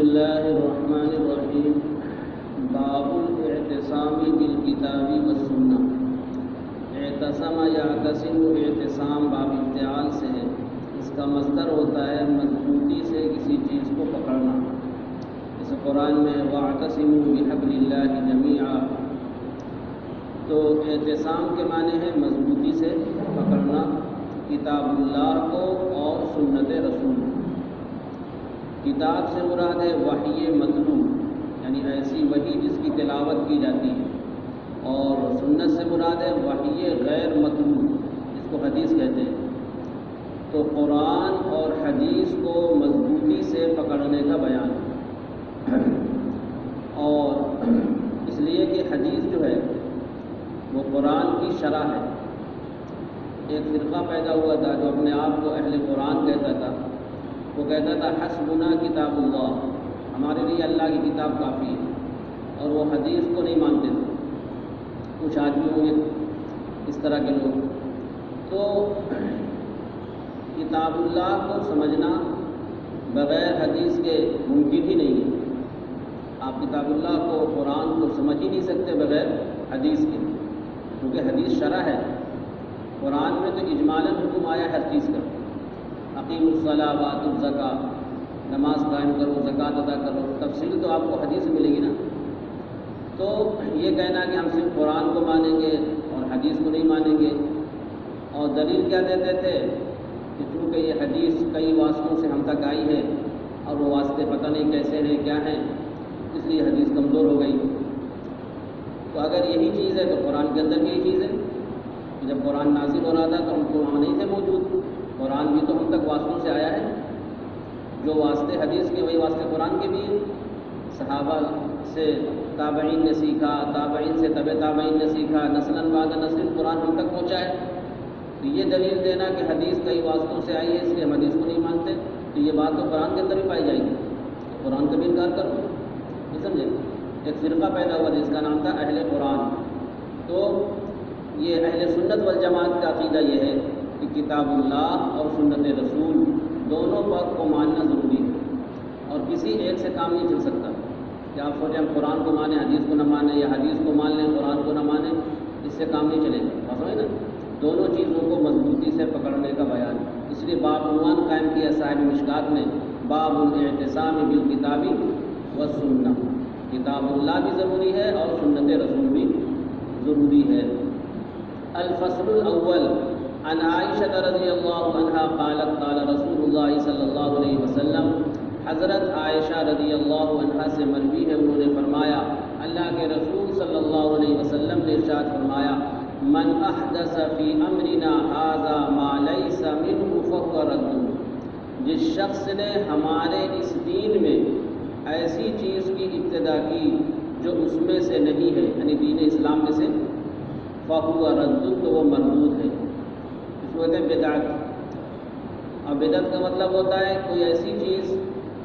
الله الرحمن الرحيم باب الاعتصام بالکتاب والسنہ۔ اعتصم یعتصم، اعتصام باب افتعال سے ہے، اس کا مصدر ہوتا ہے مضبوطی سے کسی چیز کو پکڑنا۔ جیسے قرآن میں واعتصموا بحبل اللہ جمیعا، تو اعتصام کے معنی ہے مضبوطی سے پکڑنا کتاب اللہ کو اور سنت رسول۔ کتاب سے مراد ہے وحی متلو، یعنی ایسی وحی جس کی تلاوت کی جاتی ہے، اور سنت سے مراد ہے وحی غیر متلو، جس کو حدیث کہتے ہیں۔ تو قرآن اور حدیث کو مضبوطی سے پکڑنے کا بیان ہے، اور اس لیے کہ حدیث جو ہے وہ قرآن کی شرح ہے۔ ایک فرقہ پیدا ہوا تھا جو اپنے آپ کو اہل قرآن کہتا تھا، وہ کہتا تھا حسبنا کتاب اللہ، ہمارے لیے اللہ کی کتاب کافی ہے، اور وہ حدیث کو نہیں مانتے تھے۔ کچھ آدمی ہوں گے اس طرح کے لوگ، تو کتاب اللہ کو سمجھنا بغیر حدیث کے ممکن ہی نہیں ہے۔ آپ کتاب اللہ کو، قرآن کو سمجھ ہی نہیں سکتے بغیر حدیث کے، کیونکہ حدیث شرح ہے۔ قرآن میں تو اجمالاً حکم آیا ہر چیز کا، اقیم الصلاۃ وآتوا الزکاۃ، نماز قائم کرو، زکوٰۃ ادا کرو، تفصیل تو آپ کو حدیث میں ملے گی نا۔ تو یہ کہنا کہ ہم صرف قرآن کو مانیں گے اور حدیث کو نہیں مانیں گے، اور دلیل کیا دیتے تھے کہ چونکہ یہ حدیث کئی واسطوں سے ہم تک آئی ہے اور وہ واسطے پتہ نہیں کیسے ہیں کیا ہیں، اس لیے حدیث کمزور ہو گئی۔ تو اگر یہی چیز ہے تو قرآن کے اندر یہی چیز ہے۔ جب قرآن نازل ہو رہا تھا تو ہم تو وہاں نہیں تھے موجود، قرآن بھی تو ہم تک واسطوں سے آیا ہے۔ جو واسطے حدیث کے وہی واسطے قرآن کے بھی ہیں۔ صحابہ سے تابعین نے سیکھا، تابعین سے تبع تابعین نے سیکھا، نسلاً بعد نسل قرآن ہم تک پہنچا ہے۔ تو یہ دلیل دینا کہ حدیث کئی واسطوں سے آئی ہے اس لیے ہم حدیث کو نہیں مانتے، تو یہ بات تو قرآن کے اندر ہی پائی جائے گی، تو قرآن کا بھی انکار کرو، نہیں سمجھے؟ ایک فرقہ پیدا ہوا جس کا نام تھا اہل قرآن۔ تو یہ اہل سنت والجماعت کا عقیدہ یہ ہے کہ کتاب اللہ اور سنت رسول دونوں پر کو ماننا ضروری ہے، اور کسی ایک سے کام نہیں چل سکتا کہ آپ سوچیں ہم قرآن کو مانیں حدیث کو نہ مانیں، یا حدیث کو مان لیں قرآن کو نہ مانیں، اس سے کام نہیں چلے گا۔ بات ہے نا، دونوں چیزوں کو مضبوطی سے پکڑنے کا بیان ہے۔ اس لیے باب عنوان قائم کیا صاحب مشکات نے، باب الاعتصام بالکتاب والسنہ۔ کتاب اللہ بھی ضروری ہے اور سنت رسول بھی ضروری ہے۔ الفصل الاول عن عائشہ رضی اللہ عنہا قالت قال رسول اللہ صلی اللہ علیہ وسلم، حضرت عائشہ رضی اللہ عنہا سے مروی ہے، انہوں نے فرمایا اللہ کے رسول صلی اللہ علیہ وسلم نے ارشاد فرمایا، من احدث فی امرنا ھذا ما لیس منہ فہو رد، جس شخص نے ہمارے اس دین میں ایسی چیز کی ابتدا کی جو اس میں سے نہیں ہے، یعنی دین اسلام میں سے، فہو رد، تو وہ مردود ہے۔ اس کو کہتے ہیں بدعت۔ اور بدعت کا مطلب ہوتا ہے کوئی ایسی چیز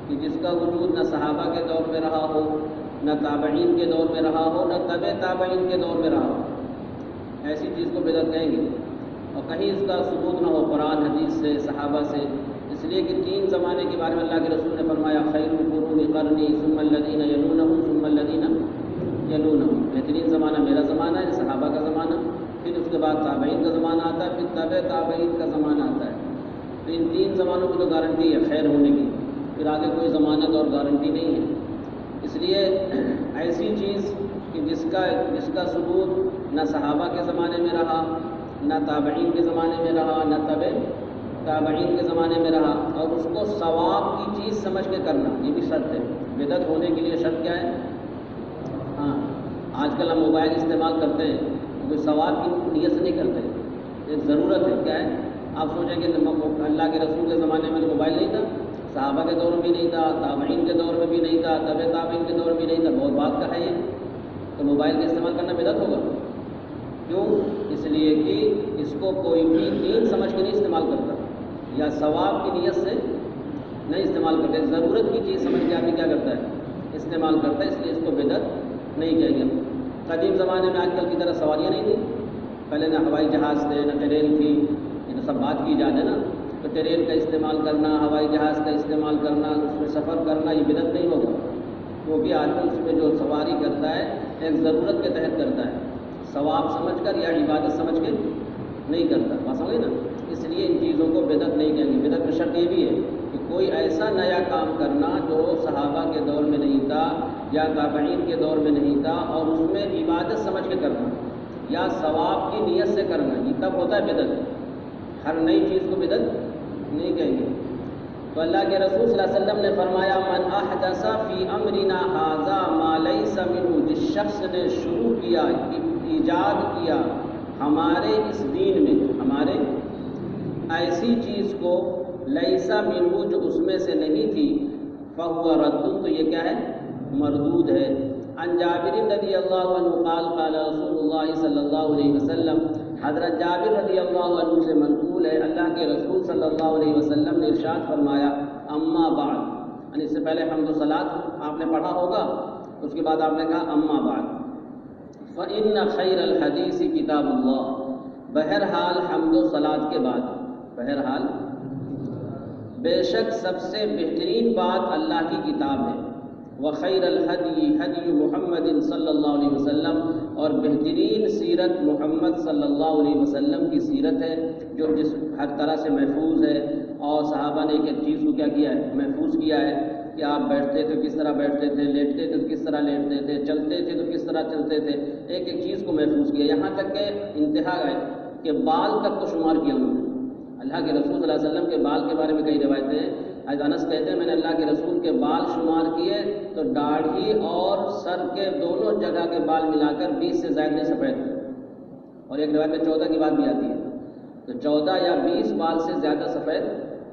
کہ جس کا وجود نہ صحابہ کے دور میں رہا ہو، نہ تابعین کے دور میں رہا ہو، نہ تبع تابعین کے دور میں رہا ہو، ایسی چیز کو بدعت کہیں گے۔ اور کہیں اس کا ثبوت نہ ہو قرآن حدیث سے، صحابہ سے، اس لیے کہ تین زمانے کے بارے میں اللہ کے رسول نے فرمایا خیر القرون قرنی ثم الذین یلونہم ثم الذین یلونہم، بہترین زمانہ میرا زمانہ ہے، صحابہ کا زمانہ، پھر اس کے بعد تابعین کا زمانہ آتا ہے، پھر تبع تابعین کا زمانہ آتا ہے۔ تو ان تین زمانوں کی تو گارنٹی ہے خیر ہونے کی، پھر آگے کوئی ضمانت اور گارنٹی نہیں ہے۔ اس لیے ایسی چیز کہ جس کا ثبوت نہ صحابہ کے زمانے میں رہا، نہ تابعین کے زمانے میں رہا، نہ تبع تابعین کے زمانے میں رہا، اور اس کو ثواب کی چیز سمجھ کے کرنا، یہ بھی شرط ہے۔ بدعت ہونے کے لیے شرط کیا ہے؟ ہاں، آج کل ہم موبائل استعمال کرتے ہیں، کوئی ثواب کی نیت سے نہیں کرتے، ایک ضرورت ہے۔ کیا ہے؟ آپ سوچیں کہ اللہ کے رسول کے زمانے میں تو موبائل نہیں تھا، صحابہ کے دور میں بھی نہیں تھا، تابعین کے دور میں بھی نہیں تھا، تبع تابعین کے دور میں بھی نہیں تھا، بہت بات کا ہے یہ، تو موبائل کا استعمال کرنا بدعت ہوگا۔ کیوں؟ اس لیے کہ اس کو کوئی بھی دین سمجھ کے نہیں استعمال کرتا، یا ثواب کی نیت سے نہیں استعمال کرتا، ضرورت کی چیز سمجھ کے آدمی کیا کرتا ہے؟ استعمال کرتا ہے، اس لیے اس کو بدعت نہیں کہیں گے۔ قدیم زمانے میں آج کل کی طرح سواریاں نہیں تھیں، پہلے نہ ہوائی جہاز تھے نہ ٹرین تھی، یہ تو سب بات کی جانے نا، تو ٹرین کا استعمال کرنا، ہوائی جہاز کا استعمال کرنا، اس میں سفر کرنا، یہ بدعت نہیں ہوگا۔ وہ بھی آدمی اس میں جو سواری کرتا ہے ایک ضرورت کے تحت کرتا ہے، ثواب سمجھ کر یا عبادت سمجھ کے نہیں کرتا، بات سمجھے نا؟ اس لیے ان چیزوں کو بدعت نہیں کہیں گے۔ بدعت میں شرط یہ بھی ہے کہ کوئی ایسا نیا کام کرنا جو صحابہ کے دور میں نہیں تھا یا تابعین کے دور میں نہیں تھا، اور اس میں عبادت سمجھ کے کرنا یا ثواب کی نیت سے کرنا، یہ تب ہوتا ہے بدعت۔ ہر نئی چیز کو بدعت نہیں کہیں گے۔ تو اللہ کے رسول صلی اللہ علیہ وسلم نے فرمایا من احدث فی امرنا ھذا ما لیس منہ، جس شخص نے شروع کیا، ایجاد کیا ہمارے اس دین میں، ہمارے ایسی چیز کو لیسا منہ جو اس میں سے نہیں تھی، فہو رد، تو یہ کیا ہے؟ مردود ہے۔ عن جابر رضی اللہ عنہ قال قال رسول اللہ صلی اللہ علیہ وسلم، حضرت جابر رضی اللہ عنہ سے منقول ہے اللہ کے رسول صلی اللہ علیہ وسلم نے ارشاد فرمایا اما بعد، یعنی اس سے پہلے حمد و صلاۃ آپ نے پڑھا ہوگا، اس کے بعد آپ نے کہا اما بعد، فإن خیر الحدیث کتاب اللہ، بہرحال حمد و صلاۃ کے بعد، بہرحال بے شک سب سے بہترین بات اللہ کی کتاب ہے، وخیر الحدی حدی محمد صلی اللہ علیہ وسلم، اور بہترین سیرت محمد صلی اللہ علیہ وسلم کی سیرت ہے جو جس ہر طرح سے محفوظ ہے، اور صحابہ نے ایک ایک چیز کو کیا کیا ہے؟ محفوظ کیا ہے کہ آپ بیٹھتے تھے کس طرح بیٹھتے تھے، لیٹتے تھے تو کس طرح لیٹتے تھے، چلتے تھے تو کس طرح چلتے تھے، ایک ایک چیز کو محفوظ کیا، یہاں تک کہ انتہا ہے کہ بال تک کو شمار کیا انہوں نے۔ اللہ کے رسول صلی اللہ علیہ وسلم کے بال کے بارے میں کئی روایتیں ہیں، حضرت انس کہتے ہیں میں نے اللہ کے رسول کے بال شمار کیے تو داڑھی اور سر کے دونوں جگہ کے بال ملا کر 20 سے زائد نہیں سفید تھے، اور ایک روایت میں 14 کی بات بھی آتی ہے، تو 14 یا 20 بال سے زیادہ سفید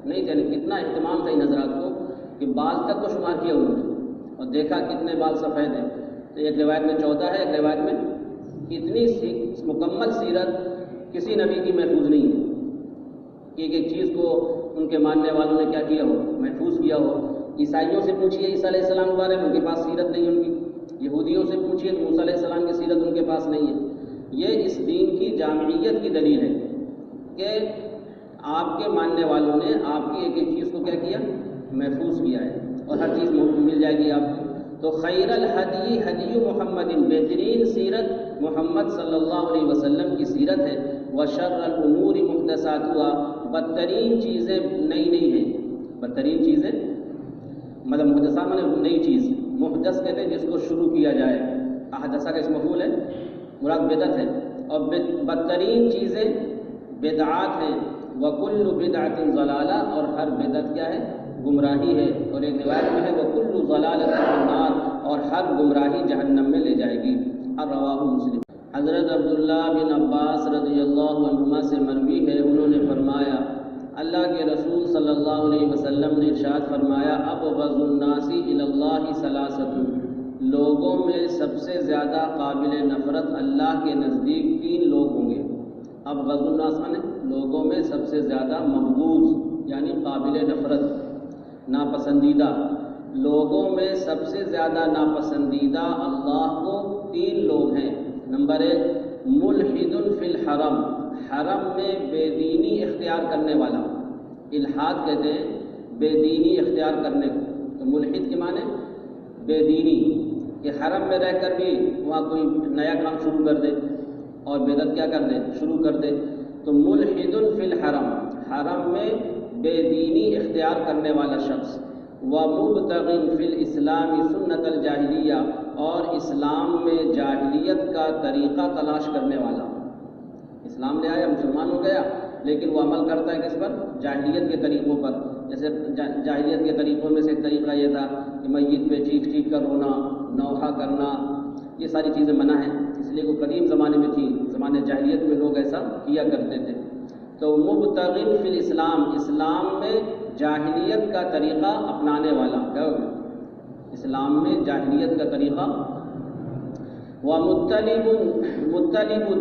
نہیں تھے۔ کتنا اہتمام تھا ان حضرات کو کہ بال تک کو شمار کیا انہوں نے اور دیکھا کتنے بال سفید ہیں، تو ایک روایت میں 14 ہے، ایک روایت میں اتنی مکمل سیرت کسی نبی کی محفوظ نہیں ہے کہ ایک ایک چیز کو ان کے ماننے والوں نے کیا کیا ہو؟ محفوظ کیا ہو۔ عیسائیوں سے پوچھیے عیسیٰ علیہ السلام کے بارے میں، ان کے پاس سیرت نہیں ان کی، یہودیوں سے پوچھیے تو موسیٰ علیہ السلام کی سیرت ان کے پاس نہیں ہے۔ یہ اس دین کی جامعیت کی دلیل ہے کہ آپ کے ماننے والوں نے آپ کی ایک ایک چیز کو کیا کیا؟ محفوظ کیا ہے، اور ہر چیز مل جائے گی آپ کو۔ تو خیر الحدی حدی محمد، بہترین سیرت محمد صلی اللہ علیہ وسلم کی سیرت ہے، وشر الامور محدثاتها، بدترین چیزیں نئی نئی ہیں، بدترین چیزیں مطلب محدثہ مانے نئی چیز، محدث کہتے ہیں جس کو شروع کیا جائے، احدثہ کا اسم مفعول ہے، مراد بدعت ہے، اور بدترین چیزیں بدعات ہیں، وکل بدعۃ ضلالہ، اور ہر بدعت کیا ہے؟ گمراہی ہے، اور ایک روایت میں ہے وکل ضلالۃ فی النار، اور ہر گمراہی جہنم میں لے جائے گی۔ رواہ مسلم۔ حضرت عبداللہ بن عباس رضی اللہ عنہما سے مروی ہے، انہوں نے فرمایا اللہ کے رسول صلی اللہ علیہ وسلم نے ارشاد فرمایا ابغض الناس الی اللہ ثلاثۃ، لوگوں میں سب سے زیادہ قابل نفرت اللہ کے نزدیک 3 لوگ ہوں گے۔ ابغض الناس نے لوگوں میں سب سے زیادہ مبغوض یعنی قابل نفرت، ناپسندیدہ، لوگوں میں سب سے زیادہ ناپسندیدہ اللہ کو 3 لوگ ہیں۔ نمبر 1 ملحد فی الحرم، حرم میں بے دینی اختیار کرنے والا، الحاد کہتے ہیں بے دینی اختیار کرنے کو، تو ملحد کے معنی بے دینی، کہ حرم میں رہ کر بھی وہاں کوئی نیا کام شروع کر دے اور بدعت کیا کر دے؟ شروع کر دے۔ تو ملحد فی الحرم، حرم میں بے دینی اختیار کرنے والا شخص، ومبتغ فی الاسلام سنت الجاہلیہ، اور اسلام میں جاہلیت کا طریقہ تلاش کرنے والا، اسلام لے آیا مسلمان ہو گیا لیکن وہ عمل کرتا ہے کس پر؟ جاہلیت کے طریقوں پر۔ جیسے جاہلیت کے طریقوں میں سے ایک طریقہ یہ تھا کہ میت پہ چیخ چیخ کر رونا، نوحہ کرنا، یہ ساری چیزیں منع ہیں، اس لیے وہ قدیم زمانے میں تھی، زمانے جاہلیت میں لوگ ایسا کیا کرتے تھے۔ تو مبتغ فی الاسلام، اسلام میں جاہلیت کا طریقہ اپنانے والا، کیا ہوگا؟ اسلام میں جاہلیت کا طریقہ، ومطلب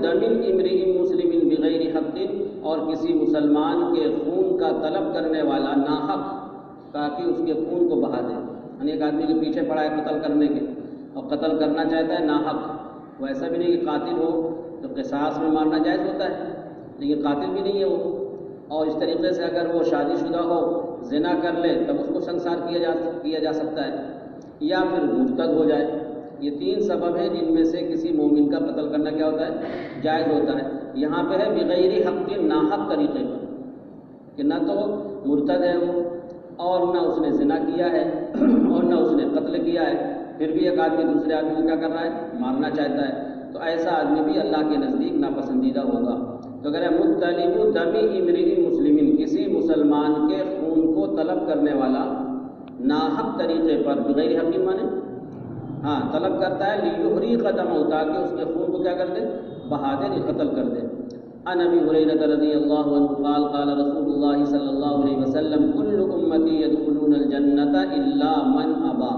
دم امرئ مسلم بغیر حق، اور کسی مسلمان کے خون کا طلب کرنے والا ناحق، تاکہ اس کے خون کو بہا دے، یعنی ایک آدمی کے پیچھے پڑا ہے قتل کرنے کے اور قتل کرنا چاہتا ہے ناحق، وہ ایسا بھی نہیں کہ قاتل ہو تو قصاص میں مارنا جائز ہوتا ہے، لیکن قاتل بھی نہیں ہے وہ، اور اس طریقے سے اگر وہ شادی شدہ ہو، زنا کر لے، تب اس کو سنسار کیا جا سکتا ہے، یا پھر مرتد ہو جائے. یہ 3 سبب ہیں جن میں سے کسی مومن کا قتل کرنا کیا ہوتا ہے؟ جائز ہوتا ہے. یہاں پہ ہے بغیر حق کے ناحق طریقے پر، کہ نہ تو مرتد ہے وہ، اور نہ اس نے زنا کیا ہے اور نہ اس نے قتل کیا ہے، پھر بھی ایک آدمی دوسرے آدمی کو کیا کر رہا ہے؟ مارنا چاہتا ہے. تو ایسا آدمی بھی اللہ کے نزدیک ناپسندیدہ ہوگا. تو کہہ رہے ہیں مطلب دم امرئ مسلم، کسی مسلمان کے خون کو طلب کرنے والا ناحق طریقے پر، بغیر حق مانے ہاں طلب کرتا ہے، لیحریق دمہ، تاکہ اس کے خون کو کیا کر دے؟ بہا دے، قتل کر دے. عن ابی ہریرہ رضی اللہ عنہ قال قال رسول اللہ صلی اللہ علیہ وسلم کل امتی يدخلون الجنۃ الا من ابا.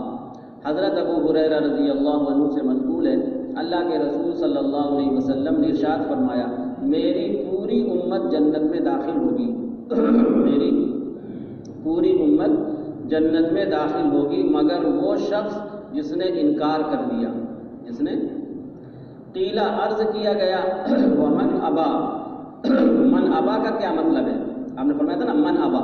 حضرت ابو ہریرہ رضی اللہ عنہ سے منقول ہے، اللہ کے رسول صلی اللہ علیہ وسلم نے ارشاد فرمایا میری پوری امت جنت میں داخل ہوگی میری پوری امت جنت میں داخل ہوگی مگر وہ شخص جس نے انکار کر دیا. جس نے قیل عرض کیا گیا ومن ابا، من ابا کا کیا مطلب ہے؟ آپ نے فرمایا تھا نا من ابا،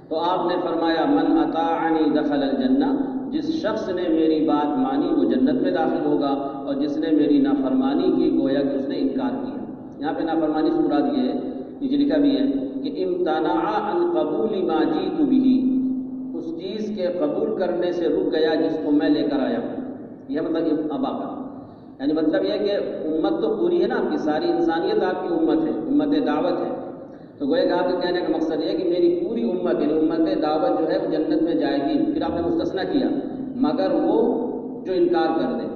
تو آپ نے فرمایا من اطاعنی دخل الجنہ، جس شخص نے میری بات مانی وہ جنت میں داخل ہوگا، اور جس نے میری نافرمانی کی گویا کہ اس نے انکار کیا. یہاں پہ نافرمانی سے مراد یہ ہے، نیچے لکھا بھی ہے کہ امتنع عن قبول ما جئت به، اس چیز کے قبول کرنے سے رک گیا جس کو میں لے کر آیا ہوں. یہ مطلب ابا کا، یعنی مطلب یہ کہ امت تو پوری ہے نا، آپ کی ساری انسانیت آپ کی امت ہے، امت دعوت ہے. تو گویا کہ آپ کے کہنے کا مقصد یہ ہے کہ میری پوری امت، یعنی امت دعوت جو ہے وہ جنت میں جائے گی. پھر آپ نے مستثنیٰ کیا مگر وہ جو انکار کر دے.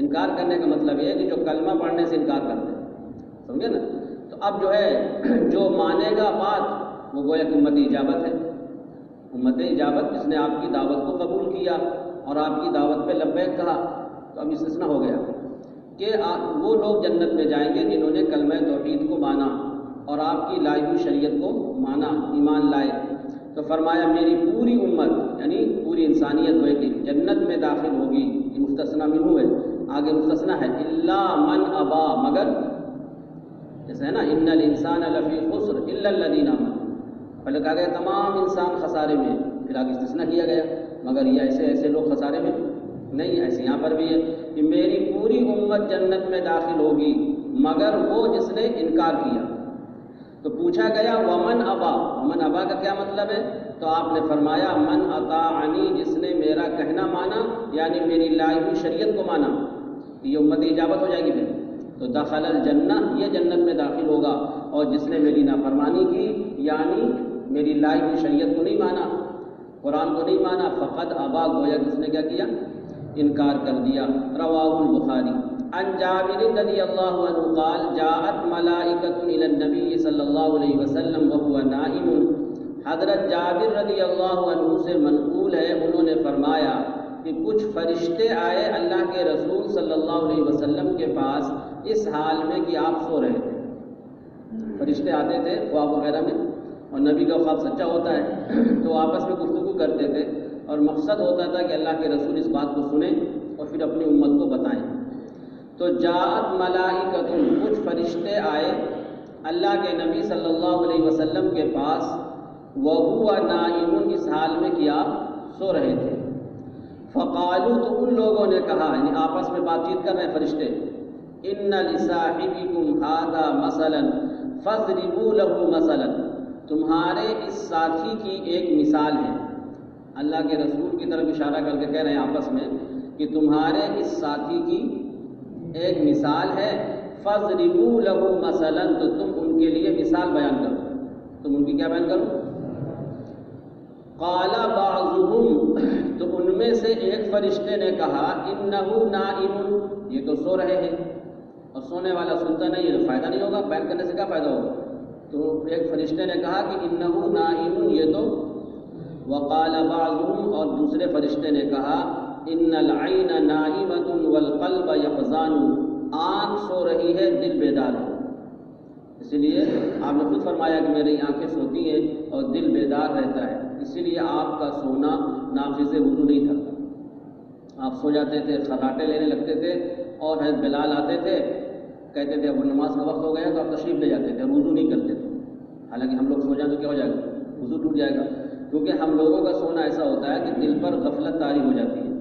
انکار کرنے کا مطلب یہ ہے کہ جو کلمہ پڑھنے سے انکار کر دے، سمجھے نا. تو اب جو ہے جو مانے گا بات وہ گویا کہ امت اجابت ہے. امت اجابت جس نے آپ کی دعوت کو قبول کیا اور آپ کی دعوت پہ لبیک کہا. تو اب استثناء ہو گیا کہ وہ لوگ جنت میں جائیں گے جنہوں نے کلمہ توحید کو مانا اور آپ کی لائی ہوئی شریعت کو مانا، ایمان لائے. تو فرمایا میری پوری امت یعنی پوری انسانیت ہوئے کہ جنت میں داخل ہوگی. یہ مستثنیٰ منہ ہے، آگے مستثنیٰ ہے الا من ابا، مگر جیسے ہے نا ان الانسان لفی خسر الا الذین آمنوا، پہلے کہا گیا تمام انسان خسارے میں، پھر آگے استثناء کیا گیا مگر یہ ایسے لوگ خسارے میں نہیں. ایسے یہاں پر بھی ہے کہ میری پوری امت جنت میں داخل ہوگی مگر وہ جس نے انکار کیا. تو پوچھا گیا ومن ابا، ومن ابا کا کیا مطلب ہے؟ تو آپ نے فرمایا من اطاعنی، جس نے میرا کہنا مانا یعنی میری لائی ہوئی شریعت کو مانا. یہ امت اجابت ہو جائے گی. پھر تو دخل الجنہ، یہ جنت میں داخل ہوگا. اور جس نے میری نافرمانی کی یعنی میری لائی ہوئی شریعت کو نہیں مانا، قرآن کو نہیں مانا، فقد ابا، گویا جس نے کیا کیا؟ انکار کر دیا. رواہ البخاری. عن جابر رضی اللہ عنہ قال جاءت ملائکۃ الی النبی صلی اللہ علیہ وسلم وهو نائم. حضرت جابر رضی اللہ عنہ سے منقول ہے، انہوں نے فرمایا کہ کچھ فرشتے آئے اللہ کے رسول صلی اللہ علیہ وسلم کے پاس اس حال میں کہ آپ سو رہے تھے. فرشتے آتے تھے خواب وغیرہ میں، اور نبی کا خواب سچا ہوتا ہے تو آپس میں گفتگو کرتے تھے، اور مقصد ہوتا تھا کہ اللہ کے رسول اس بات کو سنیں اور پھر اپنی امت کو بتائیں. تو جاءت ملائکۃ، کچھ فرشتے آئے اللہ کے نبی صلی اللہ علیہ وسلم کے پاس وہو نائم، اس حال میں کہ آپ سو رہے تھے. فقالوا، تو ان لوگوں نے کہا، یعنی آپس میں بات چیت کر رہے ہیں فرشتے، ان لصاحبکم ھذا مثلا فاضربوا له مثلا، تمہارے اس ساتھی کی ایک مثال ہے. اللہ کے رسول کی طرف اشارہ کر کے کہہ رہے ہیں آپس میں کہ تمہارے اس ساتھی کی ایک مثال ہے. فاضربوا له مثلا، تو تم ان کے لیے مثال بیان کرو. تم ان کی کیا بیان کرو؟ قال بعضهم، تو ان میں سے ایک فرشتے نے کہا انه نائم، یہ تو سو رہے ہیں، اور سونے والا سنتا نہیں ہے تو فائدہ نہیں ہوگا، بیان کرنے سے کیا فائدہ ہوگا؟ تو ایک فرشتے نے کہا کہ انه نائم، یہ تو. وقال بعضهم، اور دوسرے فرشتے نے کہا ان العین نائمۃ والقلب یقظان، آنکھ سو رہی ہے دل بیدار ہے. اسی لیے آپ نے خود فرمایا کہ میری آنکھیں سوتی ہیں اور دل بیدار رہتا ہے. اسی لیے آپ کا سونا ناقض وضو نہیں تھا. آپ سو جاتے تھے، خراٹے لینے لگتے تھے، اور حضرت بلال آتے تھے، کہتے تھے اب نماز کا وقت ہو گیا تو آپ تشریف لے جاتے تھے، وضو نہیں کرتے تھے. حالانکہ ہم لوگ سو جائیں تو کیا ہو جائے گا؟ وضو ٹوٹ جائے گا. کیونکہ ہم لوگوں کا سونا ایسا ہوتا ہے کہ دل پر غفلت طاری ہو جاتی ہے،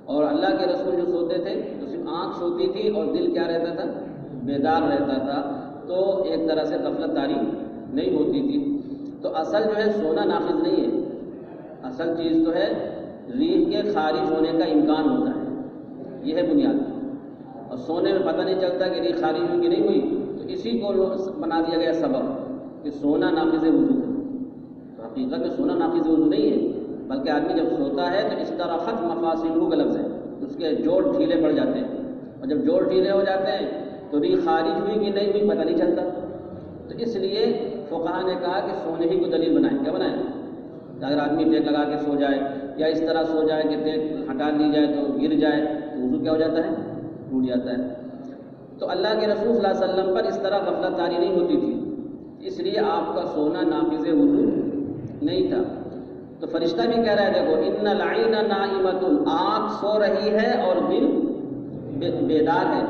اور اللہ کے رسول جو سوتے تھے تو صرف آنکھ سوتی تھی اور دل کیا رہتا تھا؟ بیدار رہتا تھا، تو ایک طرح سے غفلت طاری نہیں ہوتی تھی۔ تو اصل جو ہے سونا ناقص نہیں ہے، اصل چیز تو ہے ریح کے خارج ہونے کا امکان ہوتا ہے، یہ ہے بنیاد۔ اور سونے میں پتہ نہیں چلتا کہ ریح خارج ہوئی کہ نہیں ہوئی، تو اسی کو بنا دیا گیا سبب کہ سونا ناقص وضو ہے۔ تو حقیقت میں سونا ناقص وضو نہیں ہے، بلکہ آدمی جب سوتا ہے تو استراحت مفاصلہ کا لفظ ہے، اس کے جوڑ ڈھیلے پڑ جاتے ہیں، اور جب جوڑ ڈھیلے ہو جاتے ہیں تو ریح خارج ہوئی کہ نہیں ہوئی پتہ نہیں چلتا۔ تو اس لیے فقہا نے کہا کہ سونے ہی کو دلیل بنائیں۔ کیا بنائیں؟ کہ اگر آدمی ٹیک لگا کے سو جائے یا اس طرح سو جائے کہ ٹیک ہٹا دی جائے تو گر جائے تو وضو کیا ہو جاتا ہے؟ ٹوٹ جاتا ہے۔ تو اللہ کے رسول صلی اللہ علیہ وسلم پر اس طرح غفلت طاری نہیں ہوتی تھی، اس لیے آپ کا سونا ناقض وضو نہیں تھا۔ تو فرشتہ بھی کہہ رہا ہے دیکھو ان العین نائمۃ، آنکھ سو رہی ہے اور دل بیدار ہے۔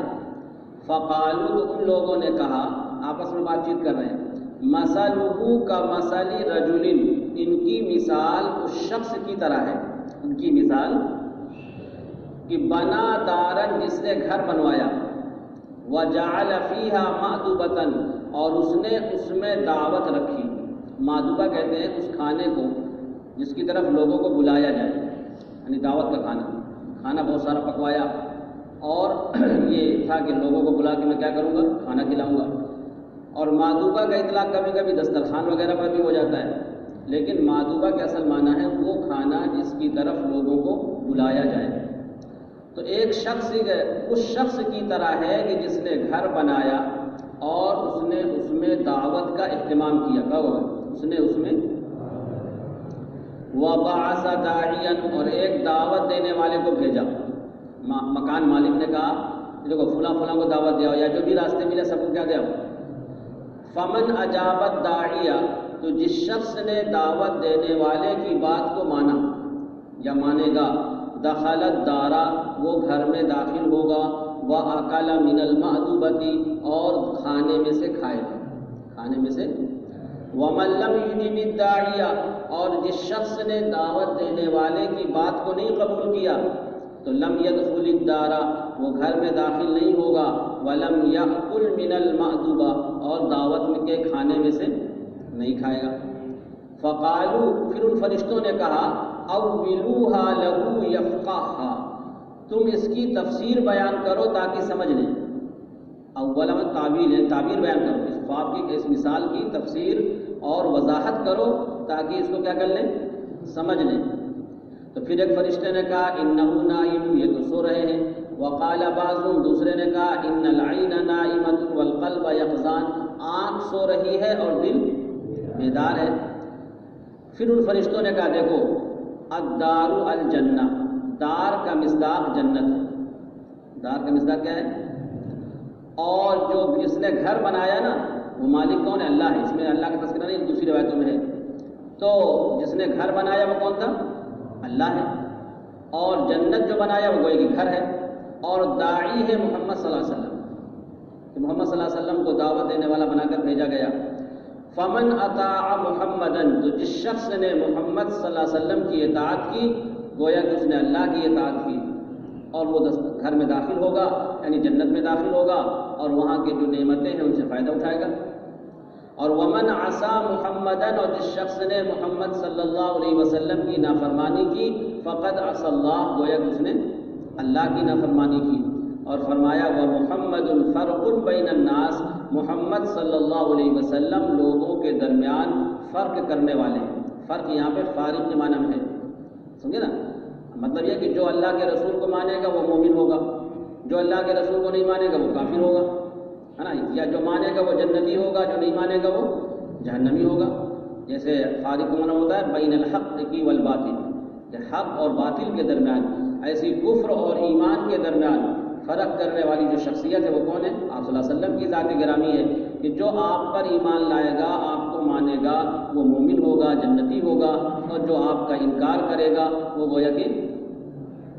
فقالوا، تو ان لوگوں نے کہا، آپس میں بات چیت کر رہے ہیں، مثلہ کا مثل رجل، ان کی مثال اس شخص کی طرح ہے، ان کی مثال کہ بنا دارن، جس نے گھر بنوایا، وجعل فیہا مأدبۃ، اور اس نے اس میں دعوت رکھی۔ مأدبہ کہتے ہیں اس کھانے کو جس کی طرف لوگوں کو بلایا جائے، یعنی دعوت کا کھانا بہت سارا پکوایا، اور یہ تھا کہ لوگوں کو بلا کے میں کیا کروں گا؟ کھانا کھلاؤں گا۔ اور مأدبہ کا اطلاق کبھی کبھی دسترخوان وغیرہ پر بھی ہو جاتا ہے، لیکن مأدبہ کا اصل معنی ہے وہ کھانا جس کی طرف لوگوں کو بلایا جائے۔ تو ایک شخص اس شخص کی طرح ہے کہ جس نے گھر بنایا اور اس نے اس میں دعوت کا اہتمام کیا، اس نے اس میں وَبَعَثَ دَاعِيًا، اور ایک دعوت دینے والے کو بھیجا۔ مکان مالک نے کہا دیکھو فلاں فلاں کو دعوت دیا، یا جو بھی راستے ملے سب کو کیا دیا۔ فمن اجابت داعیہ، تو جس شخص نے دعوت دینے والے کی بات کو مانا یا مانے گا، دخلت دارا، وہ گھر میں داخل ہوگا، وَأَكَلَ مِنَ الْمَأْدُبَةِ، اور کھانے میں سے کھائے گا، کھانے میں سے۔ وَمَن لَّمْ يُجِبِ الدَّاعِيَ، اور جس شخص نے دعوت دینے والے کی بات کو نہیں قبول کیا تو لم يدخل الدار، وہ گھر میں داخل نہیں ہوگا، ولم يأكل من المأدبہ، اور دعوت کے کھانے میں سے نہیں کھائے گا۔ فقالوا، پھر ان فرشتوں نے کہا، اولوها له يفقهها، تم اس کی تفسیر بیان کرو تاکہ سمجھ لیں۔ اولا تعبیر ہے، تعبیر بیان کرو، اس خواب کی اس مثال کی تفسیر اور وضاحت کرو تاکہ اس کو کیا کر لیں؟ سمجھ لیں۔ تو پھر ایک فرشتے نے کہا انہ نائم، یہ تو سو رہے ہیں۔ وقال بعضهم، دوسرے نے کہا ان العین نائمۃ والقلب یقظان، آنکھ سو رہی ہے اور دل بیدار ہے۔ پھر ان فرشتوں نے کہا دیکھو الدار الجنہ، دار کا مصداق جنت ہے، دار کا مصداق کیا ہے؟ اور جو جس نے گھر بنایا نا وہ مالک کون ہے؟ اللہ ہے، اس میں اللہ کا تذکرہ نہیں، دوسری روایتوں میں ہے۔ تو جس نے گھر بنایا وہ کون تھا؟ اللہ ہے، اور جنت جو بنایا وہ گویا کہ گھر ہے، اور داعی ہے محمد صلی اللہ علیہ وسلم، کہ محمد صلی اللہ علیہ وسلم کو دعوت دینے والا بنا کر بھیجا گیا۔ فمن اطاع محمدن، تو جس شخص نے محمد صلی اللہ علیہ وسلم کی اطاعت کی گویا کہ اس نے اللہ کی اطاعت کی، اور وہ گھر میں داخل ہوگا، یعنی جنت میں داخل ہوگا، اور وہاں کی جو نعمتیں ہیں ان سے فائدہ اٹھائے گا۔ اور ومن عصا محمدن، اور جس شخص نے محمد صلی اللہ علیہ وسلم کی نافرمانی کی، فقد عصى اللہ، گویا کہ اس نے اللہ کی نافرمانی کی۔ اور فرمایا ومحمد فرق بین الناس، محمد صلی اللہ علیہ وسلم لوگوں کے درمیان فرق کرنے والے ہیں۔ فرق یہاں پہ فارق کے معنی میں ہے، سمجھے نا؟ مطلب یہ کہ جو اللہ کے رسول کو مانے گا وہ مومن ہوگا، جو اللہ کے رسول کو نہیں مانے گا وہ کافر ہوگا، ہے نا؟ یا جو مانے گا وہ جنتی ہوگا، جو نہیں مانے گا وہ جہنمی ہوگا۔ جیسے فارق کا معنی ہوتا ہے بین الحق والباطل، کہ حق اور باطل کے درمیان، ایسی کفر اور ایمان کے درمیان فرق کرنے والی جو شخصیت ہے وہ کون ہے؟ آپ صلی اللہ علیہ وسلم کی ذات گرامی ہے، کہ جو آپ پر ایمان لائے گا، آپ کو مانے گا، وہ مومن ہوگا، جنتی ہوگا، اور جو آپ کا انکار کرے گا وہ گویا کہ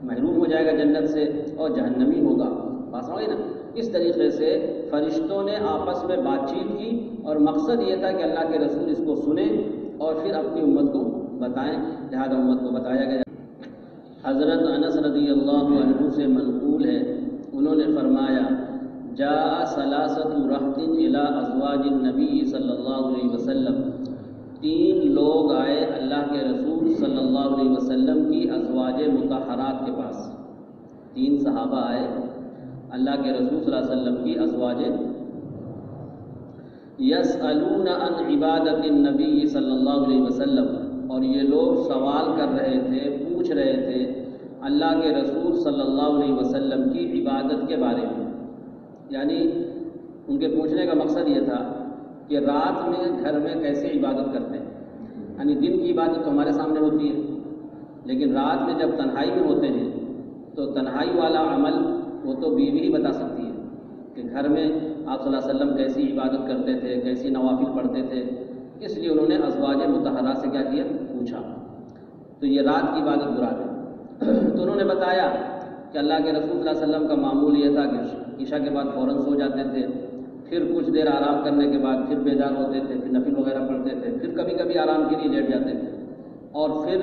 محروم ہو جائے گا جنت سے اور جہنمی ہوگا۔ بات سمجھے نا؟ اس طریقے سے فرشتوں نے آپس میں بات چیت کی، اور مقصد یہ تھا کہ اللہ کے رسول اس کو سنیں اور پھر اپنی امت کو بتائیں، لہذا امت کو بتایا گیا۔ حضرت انس رضی اللہ عنہ سے منقول ہے، انہوں نے فرمایا جاء ثلاثۃ رہط الی ازواج النبی صلی اللہ علیہ وسلم، 3 لوگ آئے اللہ کے رسول صلی اللہ علیہ وسلم کی ازواج مطہرات کے پاس۔ 3 صحابہ آئے اللہ کے رسول صلی اللہ علیہ وسلم کی ازواج، یسألون عن عبادت النبی صلی اللہ علیہ وسلم، اور یہ لوگ سوال کر رہے تھے، پوچھ رہے تھے اللہ کے رسول صلی اللہ علیہ وسلم کی عبادت کے بارے میں۔ یعنی ان کے پوچھنے کا مقصد یہ تھا کہ رات میں گھر میں کیسے عبادت کرتے ہیں، یعنی دن کی عبادت تو ہمارے سامنے ہوتی ہے، لیکن رات میں جب تنہائی میں ہوتے ہیں تو تنہائی والا عمل وہ تو بیوی ہی بتا سکتی ہے کہ گھر میں آپ صلی اللہ علیہ وسلم کیسی عبادت کرتے تھے، کیسی نوافل پڑھتے تھے۔ اس لیے انہوں نے ازواج مطہرات سے کیا کیا، پوچھا۔ تو یہ رات کی عبادت مراد ہے۔ تو انہوں نے بتایا کہ اللہ کے رسول صلی اللہ علیہ وسلم کا معمول یہ تھا کہ عشاء کے بعد فوراً سو جاتے تھے، پھر کچھ دیر آرام کرنے کے بعد پھر بیدار ہوتے تھے، پھر نفل وغیرہ پڑھتے تھے، پھر کبھی کبھی آرام کے لیے لیٹ جاتے تھے، اور پھر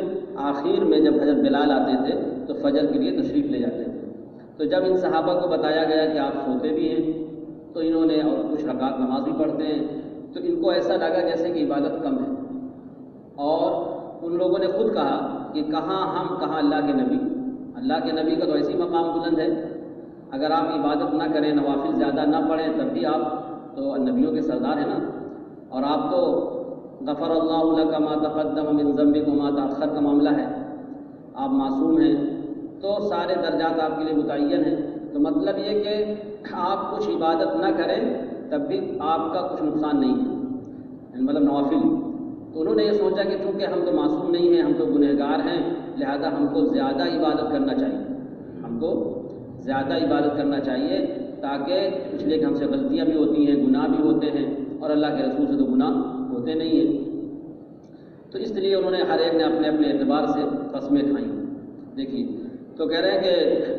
آخر میں جب حضرت بلال آتے تھے تو فجر کے لیے تشریف لے جاتے تھے۔ تو جب ان صحابہ کو بتایا گیا کہ آپ سوتے بھی ہیں تو انہوں نے، اور کچھ رکعت نماز بھی پڑھتے ہیں، تو ان کو ایسا لگا جیسے کہ عبادت کم ہے، اور ان لوگوں نے خود کہا کہ کہاں ہم کہاں اللہ کے نبی۔ اللہ کے نبی کا تو ایسی مقام بلند ہے، اگر آپ عبادت نہ کریں، نوافل زیادہ نہ پڑھیں، تب بھی آپ تو نبیوں کے سردار ہیں نا، اور آپ تو غفر اللہ لک ما تقدم من ذنبک وما تأخر کا معاملہ ہے، آپ معصوم ہیں، تو سارے درجات آپ کے لیے متعین ہیں۔ تو مطلب یہ کہ آپ کچھ عبادت نہ کریں تب بھی آپ کا کچھ نقصان نہیں ہے، مطلب نوافل۔ تو انہوں نے یہ سوچا کہ چونکہ ہم تو معصوم نہیں ہیں، ہم تو گنہگار ہیں، لہذا ہم کو زیادہ عبادت کرنا چاہیے، ہم کو زیادہ عبادت کرنا چاہیے، تاکہ اس لیے کہ ہم سے غلطیاں بھی ہوتی ہیں، گناہ بھی ہوتے ہیں، اور اللہ کے رسول سے تو گناہ ہوتے نہیں ہیں۔ تو اس لیے انہوں نے ہر ایک نے اپنے اپنے اعتبار سے قسمیں کھائیں۔ دیکھیے تو کہہ رہے ہیں کہ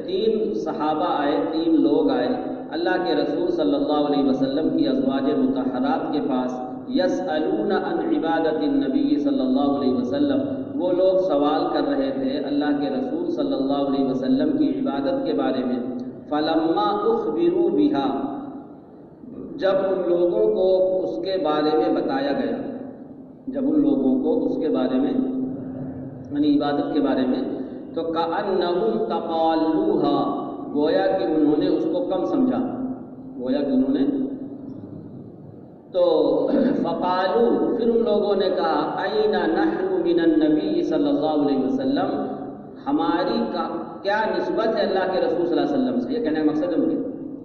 3 صحابہ آئے، 3 لوگ آئے اللہ کے رسول صلی اللہ علیہ وسلم کی ازواج مطہرات کے پاس، یسألون عن عبادت النبی صلی اللہ علیہ وسلم، وہ لوگ سوال کر رہے تھے اللہ کے رسول صلی اللہ علیہ وسلم کی عبادت کے بارے میں۔ فلما اخبروا بہا، جب ان لوگوں کو اس کے بارے میں بتایا گیا، جب ان لوگوں کو اس کے بارے میں یعنی عبادت کے بارے میں، تو کأنہم تقالوہا، گویا کہ انہوں نے اس کو کم سمجھا، گویا کہ انہوں نے تو فقالو، پھر ان لوگوں نے کہا این نحن من النبی صلی اللہ علیہ وسلم، ہماری کیا نسبت ہے اللہ کے رسول صلی اللہ علیہ وسلم سے۔ یہ کہنے کا مقصد ہے مجھے،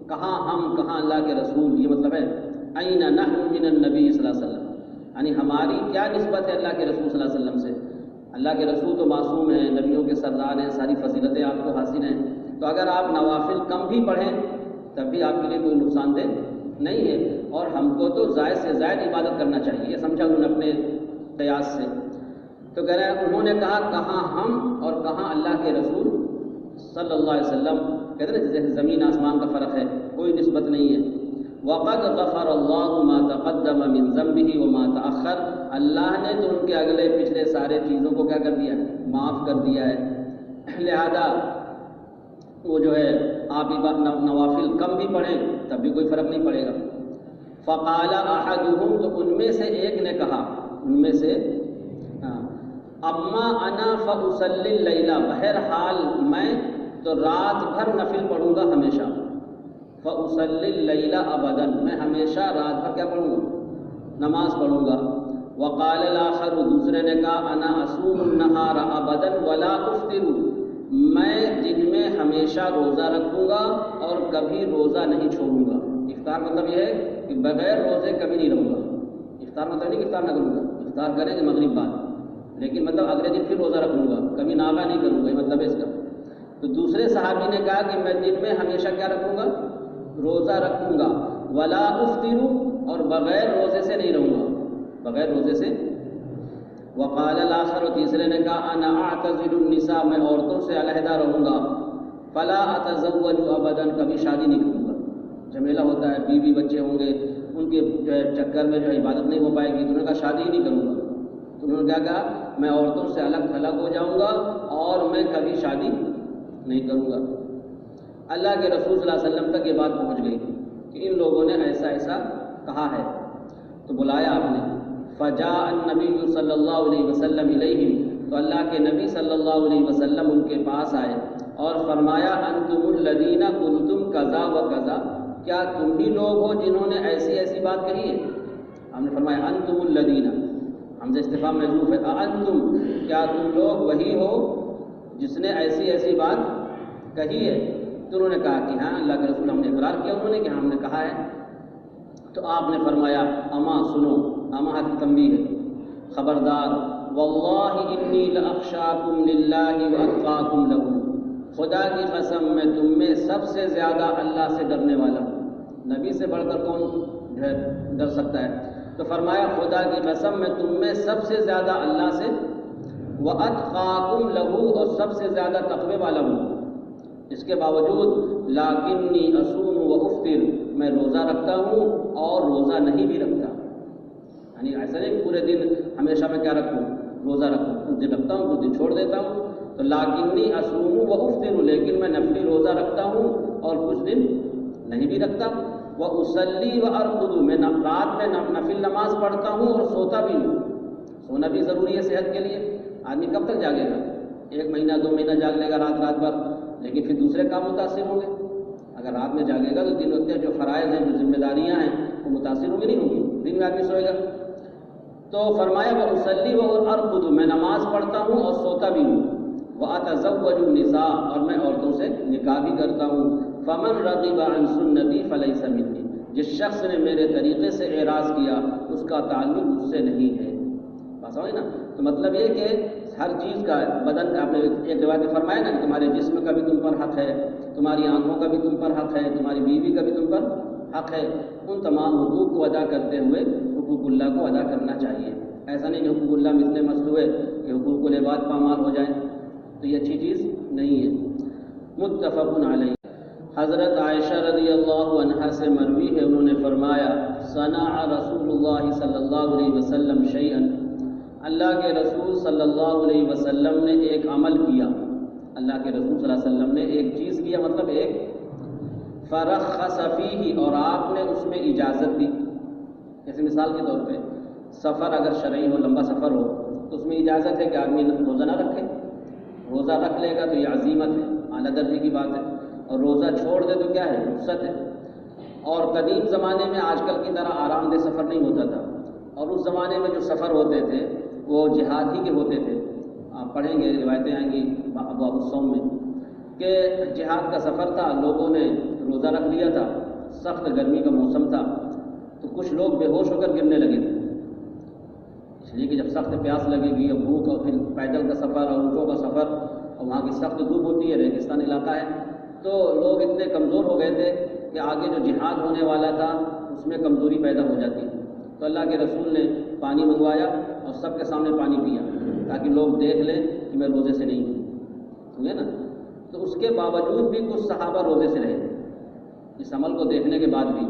کہاں ہم کہاں اللہ کے رسول، یہ مطلب ہے این نحن من النبی صلی اللہ علیہ وسلم، یعنی ہماری کیا نسبت ہے اللہ کے رسول صلی اللہ علیہ وسلم سے۔ اللہ کے رسول تو معصوم ہیں، نبیوں کے سردار ہیں، ساری فضیلتیں آپ کو حاصل ہیں، تو اگر آپ نوافل کم بھی پڑھیں تب بھی آپ کے لیے کوئی نقصان دہ نہیں ہے، اور ہم کو تو زائد سے زائد عبادت کرنا چاہیے، یہ سمجھا انہوں نے اپنے قیاس سے۔ تو کہہ رہے ہیں انہوں نے کہا کہاں ہم اور کہاں اللہ کے رسول صلی اللہ علیہ وسلم، کہتے ہیں جیسے زمین آسمان کا فرق ہے، کوئی نسبت نہیں ہے۔ وقد غفر اللہ ما تقدم من ذنبہ وما تأخر، اللہ نے تو ان کے اگلے پچھلے سارے چیزوں کو کیا کر دیا ہے، معاف کر دیا ہے، لہذا وہ جو ہے آپ نوافل کم بھی پڑھیں تب بھی کوئی فرق نہیں پڑے گا۔ فقال احدهم، تو ان میں سے ایک نے کہا، ان میں سے اما انا فاصلی اللیل، بہرحال میں تو رات بھر نفل پڑھوں گا ہمیشہ، فاصلی اللیل ابدا، میں ہمیشہ رات بھر کیا پڑھوں گا، نماز پڑھوں گا۔ وقال الاخر، دوسرے نے کہا انا اصوم النہار ابدا ولا افطر، میں دن میں ہمیشہ روزہ رکھوں گا اور کبھی روزہ نہیں چھوڑوں گا۔ افطار مطلب یہ ہے کہ بغیر روزے کبھی نہیں رہوں گا، افطار مطلب نہیں کہ افطار نہ کروں گا، افطار کریں گے مغرب بعد، لیکن مطلب اگلے دن پھر روزہ رکھوں گا، کبھی ناغہ نہیں کروں گا، یہ مطلب ہے اس کا۔ تو دوسرے صحابی نے کہا کہ میں دن میں ہمیشہ کیا رکھوں گا، روزہ رکھوں گا، ولا افطر، اور بغیر روزے سے نہیں رہوں گا، بغیر روزے سے۔ وقال الاخر، تیسرے نے کہا انا اعتزل النساء، میں عورتوں سے علیحدہ رہوں گا، فلا اتزوج ابدا، کبھی شادی نہیں کروں گا، جھمیلا ہوتا ہے، بیوی بچے ہوں گے، ان کے جو ہے چکر میں جو ہے عبادت نہیں ہو پائے گی، تو انہوں نے کہا شادی ہی نہیں کروں گا۔ تو انہوں نے کیا کہا؟ میں عورتوں سے الگ تھلگ ہو جاؤں گا اور میں کبھی شادی نہیں کروں گا۔ اللہ کے رسول صلی اللہ علیہ وسلم تک یہ بات پہنچ گئی کہ ان لوگوں نے ایسا ایسا کہا ہے، تو بلایا آپ نے۔ فجاء النبی صلی اللہ علیہ وسلم الیہم، تو اللہ کے نبی صلی اللہ علیہ وسلم ان کے پاس آئے اور فرمایا انتم الذین قلتم کذا و کذا، کیا تم ہی لوگ ہو جنہوں نے ایسی ایسی بات کہی ہے؟ ہم نے فرمایا انتم الذین، حمزہ استفہام محذوف ہے، انتم، کیا تم لوگ وہی ہو جس نے ایسی ایسی بات کہی ہے؟ تو انہوں نے کہا کہ ہاں اللہ کے رسول، ہم نے اقرار کیا انہوں نے کہ ہم نے کہا ہے۔ تو آپ نے فرمایا اما سنو، اما کی تنبیہ ہے، خبردار، واللہ انی لاخشاکم للہ واتقاکم لہ، خدا کی قسم میں تم میں سب سے زیادہ اللہ سے ڈرنے والا ہوں۔ نبی سے بڑھ کر کون ڈر سکتا ہے؟ تو فرمایا خدا کی قسم میں تم میں سب سے زیادہ اللہ سے، واتقاکم لہ، اور سب سے زیادہ تقوی والا ہوں۔ اس کے باوجود لاکنی اصوم و افطر، میں روزہ رکھتا ہوں اور روزہ نہیں بھی رکھتا، یعنی ایسا نہیں کہ پورے دن ہمیشہ میں کیا رکھوں، روزہ رکھوں، کچھ دن رکھتا ہوں کچھ دن چھوڑ دیتا ہوں۔ تو لاکنی اصوم و افطر، لیکن میں نفلی روزہ رکھتا ہوں اور کچھ دن نہیں بھی رکھتا۔ واصلی وارقد، میں رات میں نفل نماز پڑھتا ہوں اور سوتا بھی ہوں۔ سونا بھی ضروری ہے صحت کے لیے۔ آدمی کب تک جاگے گا؟ 1 مہینہ 2 مہینہ جاگ لے گا رات بھر، لیکن پھر دوسرے کام متاثر ہوں گے۔ اگر رات میں جاگے گا تو دن کے جو فرائض ہیں، جو ذمہ داریاں ہیں، وہ متاثر ہوں گی نہیں ہوں گی، دن میں آدمی سوئے گا۔ تو فرمایا واصلی وارقد، میں نماز پڑھتا ہوں اور سوتا بھی ہوں۔ واتزوج النساء، اور میں عورتوں سے نکاح بھی کرتا ہوں۔ فمن رغب عن سنتی فلیس منی، جس شخص نے میرے طریقے سے اعراض کیا اس کا تعلق مجھ سے نہیں ہے۔ بات ہوئی نا؟ تو مطلب یہ کہ ہر چیز کا بدن، آپ نے ایک روایت میں فرمایا نا کہ تمہارے جسم کا بھی تم پر حق ہے، تمہاری آنکھوں کا بھی تم پر حق ہے، تمہاری بیوی کا بھی تم پر حق ہے۔ ان تمام حقوق کو ادا کرتے ہوئے حقوق اللہ کو ادا کرنا چاہیے۔ ایسا نہیں کہ حقوق اللہ مثل مسلوح ہے کہ حقوق العباد پامال ہو جائیں، تو یہ اچھی چیز نہیں ہے۔ متفق علیہ۔ حضرت عائشہ رضی اللہ عنہا سے مروی ہے، انہوں نے فرمایا صنع رسول اللہ صلی اللہ علیہ وسلم شیئا، اللہ کے رسول صلی اللہ علیہ وسلم نے ایک عمل کیا، اللہ کے رسول صلی اللہ علیہ وسلم نے ایک چیز کیا، مطلب ایک فرخص فیہ، اور آپ نے اس میں اجازت دی۔ جیسے مثال کے طور پہ سفر اگر شرعی ہو، لمبا سفر ہو، تو اس میں اجازت ہے کہ آدمی روزہ نہ رکھے، روزہ رکھ لے گا تو یہ عزیمت ہے، اعلیٰ درجے کی بات ہے، اور روزہ چھوڑ دے تو کیا ہے، رخصت ہے۔ اور قدیم زمانے میں آج کل کی طرح آرام دہ سفر نہیں ہوتا تھا، اور اس زمانے میں جو سفر ہوتے تھے وہ جہاد ہی کے ہوتے تھے۔ آپ پڑھیں گے، روایتیں آئیں گی ابواب الصوم میں، کہ جہاد کا سفر تھا، لوگوں نے روزہ رکھ لیا تھا، سخت گرمی کا موسم تھا، تو کچھ لوگ بے ہوش ہو کر گرنے لگے تھے، اس لیے کہ جب سخت پیاس لگے گی اور بھوک، اور پھر پیدل کا سفر اور اونٹوں کا سفر، اور وہاں کی سخت دھوپ ہوتی ہے، ریگستان علاقہ ہے، تو لوگ اتنے کمزور ہو گئے تھے کہ آگے جو جہاد ہونے والا تھا اس میں کمزوری پیدا ہو جاتی ہے۔ تو اللہ کے رسول نے پانی منگوایا اور سب کے سامنے پانی پیا تاکہ لوگ دیکھ لیں کہ میں روزے سے نہیں ہوں، سمجھے نا؟ تو اس کے باوجود بھی کچھ صحابہ روزے سے رہے، اس عمل کو دیکھنے کے بعد بھی۔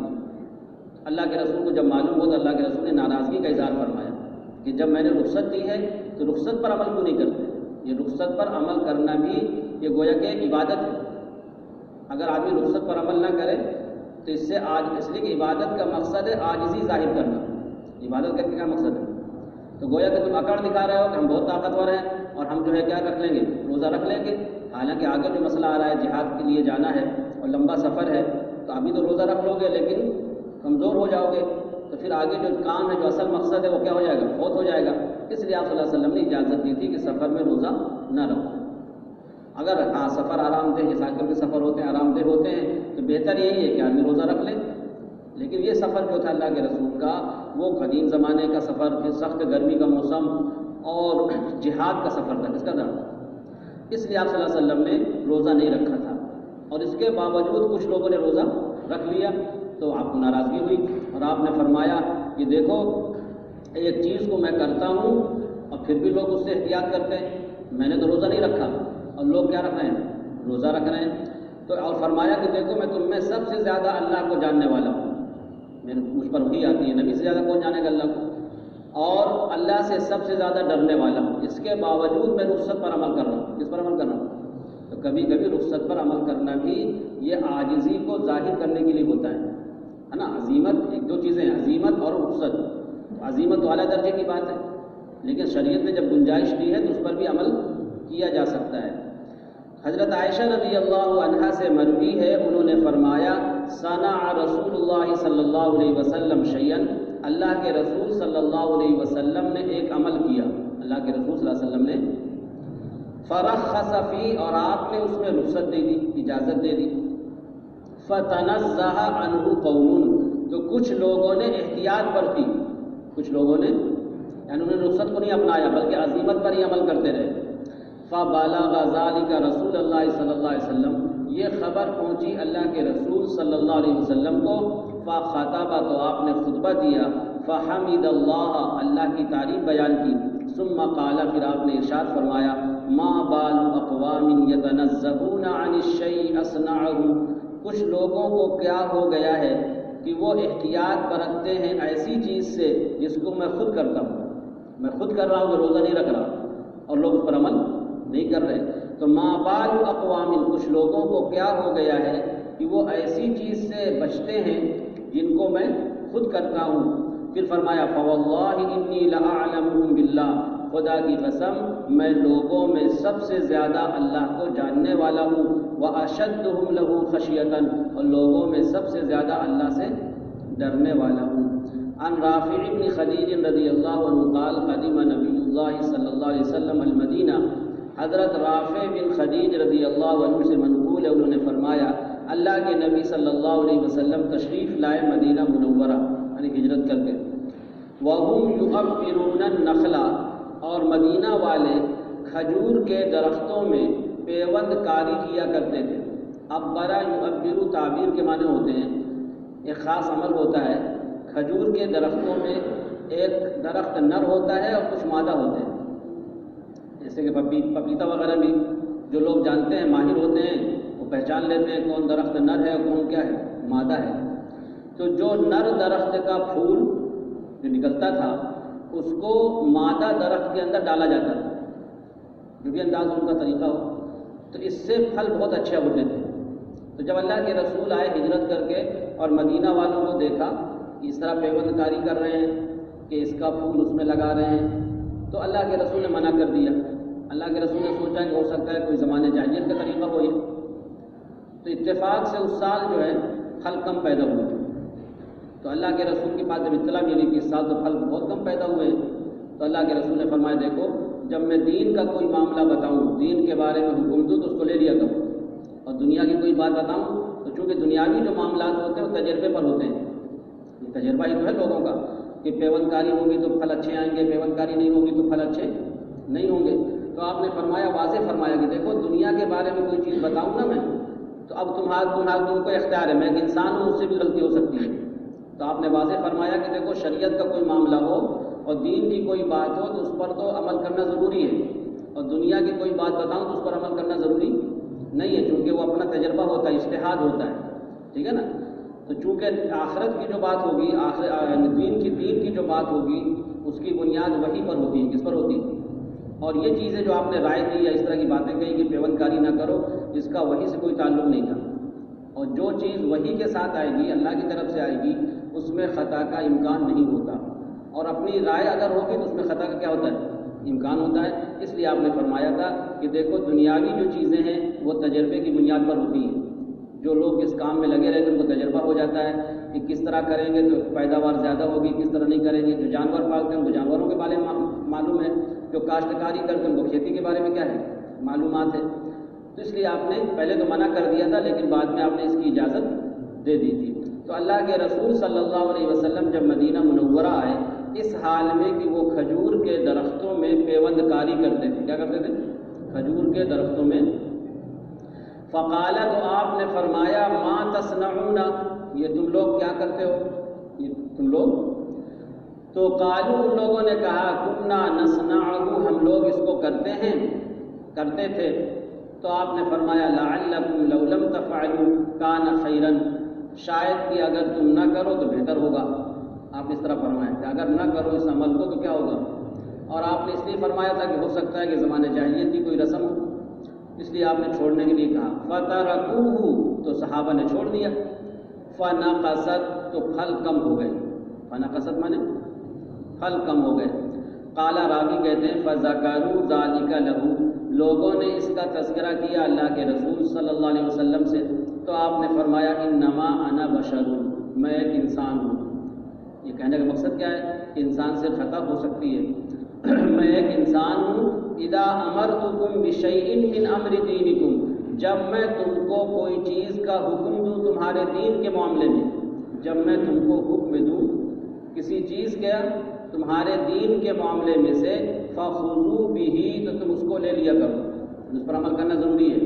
اللہ کے رسول کو جب معلوم ہو تو اللہ کے رسول نے ناراضگی کا اظہار فرمایا کہ جب میں نے رخصت دی ہے تو رخصت پر عمل کیوں نہیں کرتے؟ یہ رخصت پر عمل کرنا بھی یہ گویا کہ عبادت ہے۔ اگر آدمی رخصت پر عمل نہ کرے تو اس سے اس لیے کہ عبادت کا مقصد ہے عاجزی ظاہر کرنا۔ عبادت کا کیا مقصد ہے؟ تو گویا کہ تم اکڑ دکھا رہے ہو کہ ہم بہت طاقتور ہیں اور ہم جو ہے کیا رکھ لیں گے، روزہ رکھ لیں گے، حالانکہ آگے جو مسئلہ آ رہا ہے جہاد کے لیے جانا ہے اور لمبا سفر ہے، تو ابھی تو روزہ رکھ لو گے لیکن کمزور ہو جاؤ گے، تو پھر آگے جو کام ہے، جو اصل مقصد ہے، وہ کیا ہو جائے گا، فوت ہو جائے گا۔ اس لیے آپ صلی اللہ علیہ وسلم نے اجازت دی تھی کہ سفر میں روزہ نہ رکھو۔ اگر سفر آرام دہ، جیسا کر کے سفر ہوتے ہیں آرام دہ ہوتے ہیں، تو بہتر یہی ہے کہ آدمی روزہ رکھ لے۔ لیکن یہ سفر جو تھا اللہ کے رسول کا، وہ قدیم زمانے کا سفر، پھر سخت گرمی کا موسم اور جہاد کا سفر تھا، کس کا تھا؟ اس لیے آپ صلی اللہ علیہ وسلم نے روزہ نہیں رکھا تھا، اور اس کے باوجود کچھ لوگوں نے روزہ رکھ لیا، تو آپ کو ناراضگی ہوئی، اور آپ نے فرمایا کہ دیکھو ایک چیز کو میں کرتا ہوں اور پھر بھی لوگ اس سے احتیاط کرتے ہیں، میں نے تو روزہ نہیں رکھا اور لوگ کیا رکھ رہے ہیں، روزہ رکھ رہے ہیں۔ تو اور فرمایا کہ دیکھو میں تم میں سب سے زیادہ اللہ کو جاننے والا ہوں، مجھ پر وحی آتی ہے، نبی سے زیادہ کون جانے گا اللہ کو، اور اللہ سے سب سے زیادہ ڈرنے والا ہوں، اس کے باوجود میں رخصت پر عمل کر رہا ہوں۔ کس پر عمل کر رہا ہوں؟ تو کبھی کبھی رخصت پر عمل کرنا بھی یہ عاجزی کو ظاہر کرنے کے لیے ہوتا ہے نا۔ عزیمت ایک دو چیزیں ہیں، عزیمت اور رخصت۔ عزیمت والا درجے کی بات ہے، لیکن شریعت نے جب گنجائش دی ہے تو اس پر بھی عمل کیا جا سکتا ہے۔ حضرت عائشہ رضی اللہ عنہا سے مروی ہے، انہوں نے فرمایا صنع رسول اللہ صلی اللہ علیہ وسلم شیئا، اللہ کے رسول صلی اللہ علیہ وسلم نے ایک عمل کیا، اللہ کے رسول صلی اللہ علیہ وسلم نے فرخص فی، اور آپ نے اس میں رخصت دے دی، اجازت دے دی۔ فتنزہ عنہ قوم، تو کچھ لوگوں نے احتیاط برتی، کچھ لوگوں نے یعنی انہوں نے رخصت کو نہیں اپنایا بلکہ عزیمت پر ہی عمل کرتے رہے۔ فبلغ ذلك رسول اللہ صلی اللہ علیہ وسلم، یہ خبر پہنچی اللہ کے رسول صلی اللہ علیہ وسلم کو۔ فخطب، تو آپ نے خطبہ دیا۔ فحمد اللہ، اللہ کی تعریف بیان کی۔ ثم قال، پھر آپ نے ارشاد فرمایا ما بال اقوام یتنزہون عن الشیء اصنعہ، کچھ لوگوں کو کیا ہو گیا ہے کہ وہ احتیاط برتتے ہیں ایسی چیز سے جس کو میں خود کرتا ہوں، میں خود کر رہا ہوں کہ روزہ نہیں رکھ رہا اور لوگ اس پر عمل نہیں کر رہے۔ تو ما بال اقوام، کچھ لوگوں کو کیا ہو گیا ہے کہ وہ ایسی چیز سے بچتے ہیں جن کو میں خود کرتا ہوں۔ پھر فرمایا فواللہ انی لأعلمهم باللہ، خدا کی قسم میں لوگوں میں سب سے زیادہ اللہ کو جاننے والا ہوں، واشدہم لہ خشیۃ، اور لوگوں میں سب سے زیادہ اللہ سے ڈرنے والا ہوں۔ عن رافع بن خدیج رضی اللہ عنہ قال قدم نبی اللہ صلی اللہ علیہ وسلم المدینہ، حضرت رافع بن خدیج رضی اللہ عنہ سے منقول ہے، انہوں نے فرمایا اللہ کے نبی صلی اللہ علیہ وسلم تشریف لائے مدینہ منورہ، یعنی ہجرت کر کے۔ وَهُمْ يُؤَبِّرُونَ النَّخْلَ، اور مدینہ والے کھجور کے درختوں میں پیوند کاری کیا کرتے تھے۔ ابرا یؤبرو تعبیر کے معنی ہوتے ہیں، ایک خاص عمل ہوتا ہے۔ کھجور کے درختوں میں ایک درخت نر ہوتا ہے اور کچھ مادہ ہوتے ہیں، جیسے کہ پپیتا وغیرہ بھی جو لوگ جانتے ہیں، ماہر ہوتے ہیں، وہ پہچان لیتے ہیں کون درخت نر ہے اور کون کیا ہے، مادہ ہے۔ تو جو نر درخت کا پھول جو نکلتا تھا اس کو مادہ درخت کے اندر ڈالا جاتا تھا، جو بھی انداز ان کا طریقہ ہو، تو اس سے پھل بہت اچھے ہوتے تھے۔ تو جب اللہ کے رسول آئے ہجرت کر کے اور مدینہ والوں کو دیکھا کہ اس طرح پیوند کاری کر رہے ہیں کہ اس کا پھول اس میں لگا رہے ہیں، تو اللہ کے رسول نے منع کر دیا۔ اللہ کے رسول نے سوچا کہ ہو سکتا ہے کوئی زمانے جاہلیت کا طریقہ ہو یہ، تو اتفاق سے اس سال جو ہے پھل کم پیدا ہوئے۔ تو اللہ کے رسول کے پاس جب اطلاع ملی کہ اس سال تو پھل بہت کم پیدا ہوئے، تو اللہ کے رسول نے فرمایا دیکھو جب میں دین کا کوئی معاملہ بتاؤں، دین کے بارے میں حکم دوں تو اس کو لے لیا کروں، اور دنیا کی کوئی بات بتاؤں تو چونکہ دنیاوی جو معاملات ہوتے ہیں وہ تجربے پر ہوتے ہیں، یہ تجربہ ہی تو ہے لوگوں کا کہ پیوند کاری ہوگی تو پھل اچھے آئیں گے، پیوند کاری نہیں ہوگی تو پھل اچھے نہیں ہوں گے۔ تو آپ نے فرمایا، واضح فرمایا کہ دیکھو دنیا کے بارے میں کوئی چیز بتاؤں نا میں، تو اب تمہارا کو اختیار ہے، میں ایک انسان ہوں، مجھ سے بھی غلطی ہو سکتی ہے۔ تو آپ نے واضح فرمایا کہ دیکھو شریعت کا کوئی معاملہ ہو اور دین کی کوئی بات ہو تو اس پر تو عمل کرنا ضروری ہے، اور دنیا کی کوئی بات بتاؤں تو اس پر عمل کرنا ضروری نہیں ہے، چونکہ وہ اپنا تجربہ ہوتا ہے، اجتہاد ہوتا ہے، ٹھیک ہے نا۔ تو چونکہ آخرت کی جو بات ہوگی، دین کی جو بات ہوگی اس کی بنیاد وحی پر ہوتی ہے، کس پر ہوتی ہے؟ اور یہ چیزیں جو آپ نے رائے دی یا اس طرح کی باتیں کہی کہ پیوند کاری نہ کرو، اس کا وحی سے کوئی تعلق نہیں تھا، اور جو چیز وحی کے ساتھ آئے گی، اللہ کی طرف سے آئے گی، اس میں خطا کا امکان نہیں ہوتا، اور اپنی رائے اگر ہوگی تو اس میں خطا کا کیا ہوتا ہے، امکان ہوتا ہے۔ اس لیے آپ نے فرمایا تھا کہ دیکھو دنیاوی جو چیزیں ہیں وہ تجربے کی بنیاد پر ہوتی ہیں، جو لوگ اس کام میں لگے رہتے ہیں ان کو تجربہ ہو جاتا ہے کہ کس طرح کریں گے تو پیداوار زیادہ ہوگی، کس طرح نہیں کریں گے۔ جو جانور پالتے ہیں ان کو جانوروں کے بارے میں معلوم ہے، جو کاشتکاری کرتے ہیں ان کو کھیتی کے بارے میں کیا ہے، معلومات ہے۔ تو اس لیے آپ نے پہلے تو منع کر دیا تھا، لیکن بعد میں آپ نے اس کی اجازت دے دی تھی۔ تو اللہ کے رسول صلی اللہ علیہ وسلم جب مدینہ منورہ آئے اس حال میں کہ وہ کھجور کے درختوں میں پیوند کاری کرتے تھے، کیا کرتے تھے، کھجور کے درختوں میں۔ فقال، تو آپ نے فرمایا ما تصنعون، یہ تم لوگ کیا کرتے ہو، یہ تم لوگ؟ تو قالوا، ان لوگوں نے کہا کنا نصنعہ، ہم لوگ اس کو کرتے ہیں، کرتے تھے۔ تو آپ نے فرمایا لعلکم لو لم تفعلوا کان خیرا، شاید کہ اگر تم نہ کرو تو بہتر ہوگا، آپ اس طرح فرمائیں کہ اگر نہ کرو اس عمل کو تو کیا ہوگا، اور آپ نے اس لیے فرمایا تھا کہ ہو سکتا ہے کہ زمانے جاہلیت کی کوئی رسم ہو، اس لیے آپ نے چھوڑنے کے لیے کہا۔ فَتَرَكُوهُ تو صحابہ نے چھوڑ دیا۔ فَنَقَصَتْ تو پھل کم ہو گئے، فَنَقَصَتْ مانے پھل کم ہو گئے۔ قال راوی کہتے ہیں فَذَكَرُوا ذَلِكَ لَهُ، لوگوں نے اس کا تذکرہ کیا اللہ کے رسول صلی اللہ علیہ وسلم سے، تو آپ نے فرمایا انما انا بشر، میں ایک انسان ہوں۔ یہ کہنے کا مقصد کیا ہے کہ انسان سے خطا ہو سکتی ہے۔ میں ایک انسان ہوں، اذا امرتکم بشیء من امر دینکم، جب میں تم کو کوئی چیز کا حکم دوں تمہارے دین کے معاملے میں، جب میں تم کو حکم دوں کسی چیز کا تمہارے دین کے معاملے میں سے، فخذوا بہ تو تم اس کو لے لیا کرو، اس پر عمل کرنا ضروری ہے۔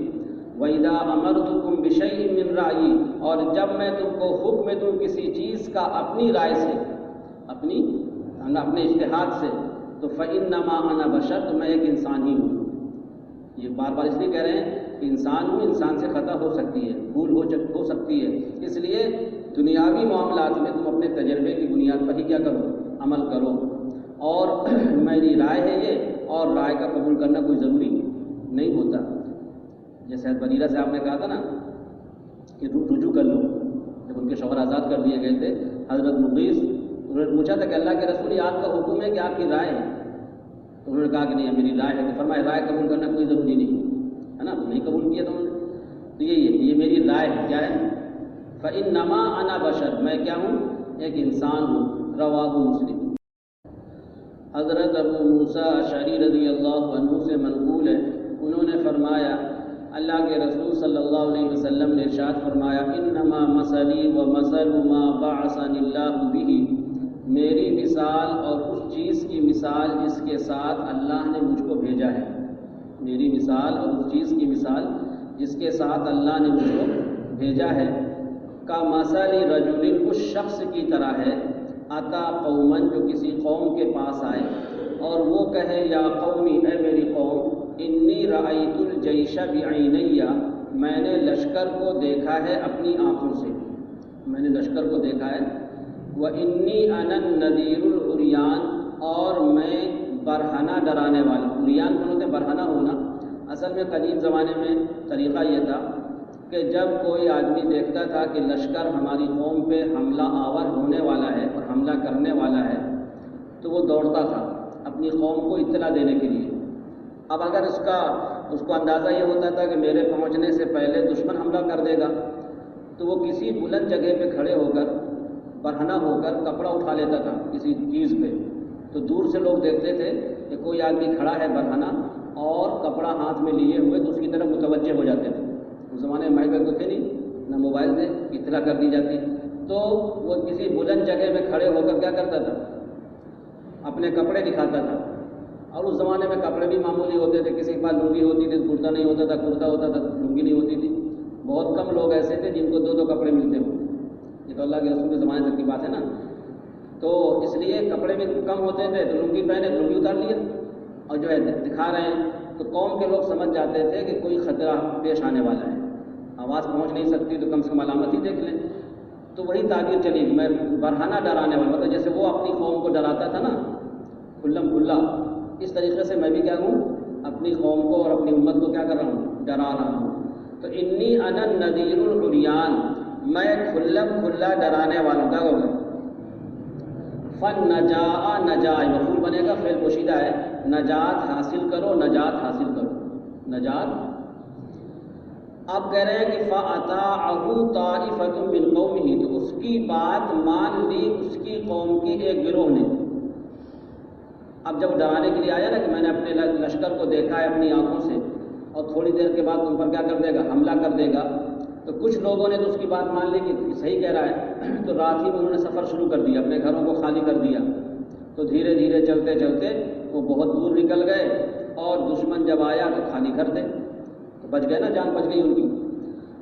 وَإِذَا أَمَرْتُكُمْ بِشَيْءٍ مِّن رَأْيٍ، اور جب میں تم کو حکم دوں کسی چیز کا اپنی رائے سے، اپنے اجتہاد سے، تو فَإِنَّمَا أَنَا بَشَرٌ، تو میں ایک انسان ہی ہوں۔ یہ بار بار اس لیے کہہ رہے ہیں کہ انسان ہوں، انسان سے خطا ہو سکتی ہے، بھول ہو سکتی ہے، اس لیے دنیاوی معاملات میں تم اپنے تجربے کی بنیاد پر ہی کیا کرو، عمل کرو، اور میری رائے ہے یہ، اور رائے کا قبول کرنا کوئی ضروری نہیں ہوتا۔ جیسے بریرہ سے آپ نے کہا تھا نا کہ رجوع کر لو، جب ان کے شوہر آزاد کر دیے گئے تھے حضرت مغیث، انہوں نے پوچھا تھا کہ اللہ کے رسول یہ آپ کا حکم ہے کہ آپ کی رائے ہے؟ تو انہوں نے کہا کہ نہیں میری رائے ہے، تو فرمایا رائے قبول کرنا کوئی ضروری نہیں ہے نا، نہیں قبول کیا تھا انہوں نے، تو یہ میری رائے ہے، کیا ہے؟ فَإِنَّمَا أَنَا بَشَرٌ، میں کیا ہوں، ایک انسان ہوں۔ رواہ مسلم۔ حضرت ابو موسیٰ اشعری رضی اللہ عنہ سے منقول ہے، انہوں نے فرمایا اللہ کے رسول صلی اللہ علیہ وسلم نے ارشاد فرمایا انما مثلی و مثل ما بعثنی اللہ بہ، میری مثال اور اس چیز کی مثال جس کے ساتھ اللہ نے مجھ کو بھیجا ہے، میری مثال اور اس چیز کی مثال جس کے ساتھ اللہ نے مجھ کو بھیجا ہے، کا مثل رجل، اس شخص کی طرح ہے، عطا قومن جو کسی قوم کے پاس آئے اور وہ کہے یا قومی، اے میری قوم، انی رأیت الجیش بعینی، میں نے لشکر کو دیکھا ہے اپنی آنکھوں سے، میں نے لشکر کو دیکھا ہے، وَإِنِّي أَنَا النَّذِيرُ الْعُرْيَانُ، اور میں برہنہ ڈرانے والا۔ عریان کو ہوتے برہنہ ہونا، اصل میں قدیم زمانے میں طریقہ یہ تھا کہ جب کوئی آدمی دیکھتا تھا کہ لشکر ہماری قوم پہ حملہ آور ہونے والا ہے اور حملہ کرنے والا ہے، تو وہ دوڑتا تھا اپنی قوم کو اطلاع دینے کے لیے۔ اب اگر اس کو اندازہ یہ ہوتا تھا کہ میرے پہنچنے سے پہلے دشمن حملہ کر دے گا، تو وہ کسی بلند جگہ پہ کھڑے ہو کر، برہنہ ہو کر کپڑا اٹھا لیتا تھا کسی چیز پہ، تو دور سے لوگ دیکھتے تھے کہ کوئی آدمی کھڑا ہے برہنہ اور کپڑا ہاتھ میں لیے ہوئے، تو اس کی طرف متوجہ ہو جاتے تھے۔ اس زمانے میں مائک تو تھے نہیں، نہ موبائل سے اطلاع کر دی جاتی، تو وہ کسی بلند جگہ پہ کھڑے ہو کر کیا کرتا تھا، اپنے کپڑے دکھاتا تھا۔ اور اس زمانے میں کپڑے بھی معمولی ہوتے تھے، کسی کے پاس لنگی ہوتی تھی، کرتا نہیں ہوتا تھا، کرتا ہوتا تھا، لنگی نہیں ہوتی تھی، بہت کم لوگ ایسے تھے جن کو دو کپڑے ملتے ہوں، یہ تو اللہ کے رسول کے زمانے تک کی بات ہے نا۔ تو اس لیے کپڑے بھی کم ہوتے تھے، تو لنگی پہنے تو لنگی اتار لیا اور جو ہے دکھا رہے ہیں، تو قوم کے لوگ سمجھ جاتے تھے کہ کوئی خطرہ پیش آنے والا ہے، آواز پہنچ نہیں سکتی تو کم سے کم علامت ہی دیکھ لیں۔ تو وہی تعبیر چلی کہ میں برہنہ ڈرانے والا، مطلب جیسے وہ اپنی قوم کو ڈراتا تھا نا کھلم کھلا، اس طریقے سے میں بھی کیا ہوں، اپنی قوم کو اور اپنی امت کو کیا کر رہا ہوں، ڈرا رہا ہوں۔ تو انی انا النذیر العریان، میں کھلم کھلا ڈرانے والا، کیا ہوگا، فن نجا، نجا مفعول بنے گا، فعل پوشیدہ ہے، نجات حاصل کرو، نجات حاصل کرو، نجات۔ آپ کہہ رہے ہیں کہ فَأَطَاعَهُ طَائِفَةٌ مِّن قَوْمِهِ، تو اس کی بات مان لی اس کی قوم کی ایک گروہ نے۔ اب جب ڈرانے کے لیے آیا نا کہ میں نے اپنے لشکر کو دیکھا ہے اپنی آنکھوں سے اور تھوڑی دیر کے بعد تم پر کیا کر دے گا، حملہ کر دے گا، تو کچھ لوگوں نے تو اس کی بات مان لی کہ صحیح کہہ رہا ہے، تو رات ہی میں انہوں نے سفر شروع کر دیا، اپنے گھروں کو خالی کر دیا، تو دھیرے دھیرے چلتے چلتے وہ بہت دور نکل گئے، اور دشمن جب آیا تو خالی کر دے، تو بچ گئے نا، جان بچ گئی ان کی۔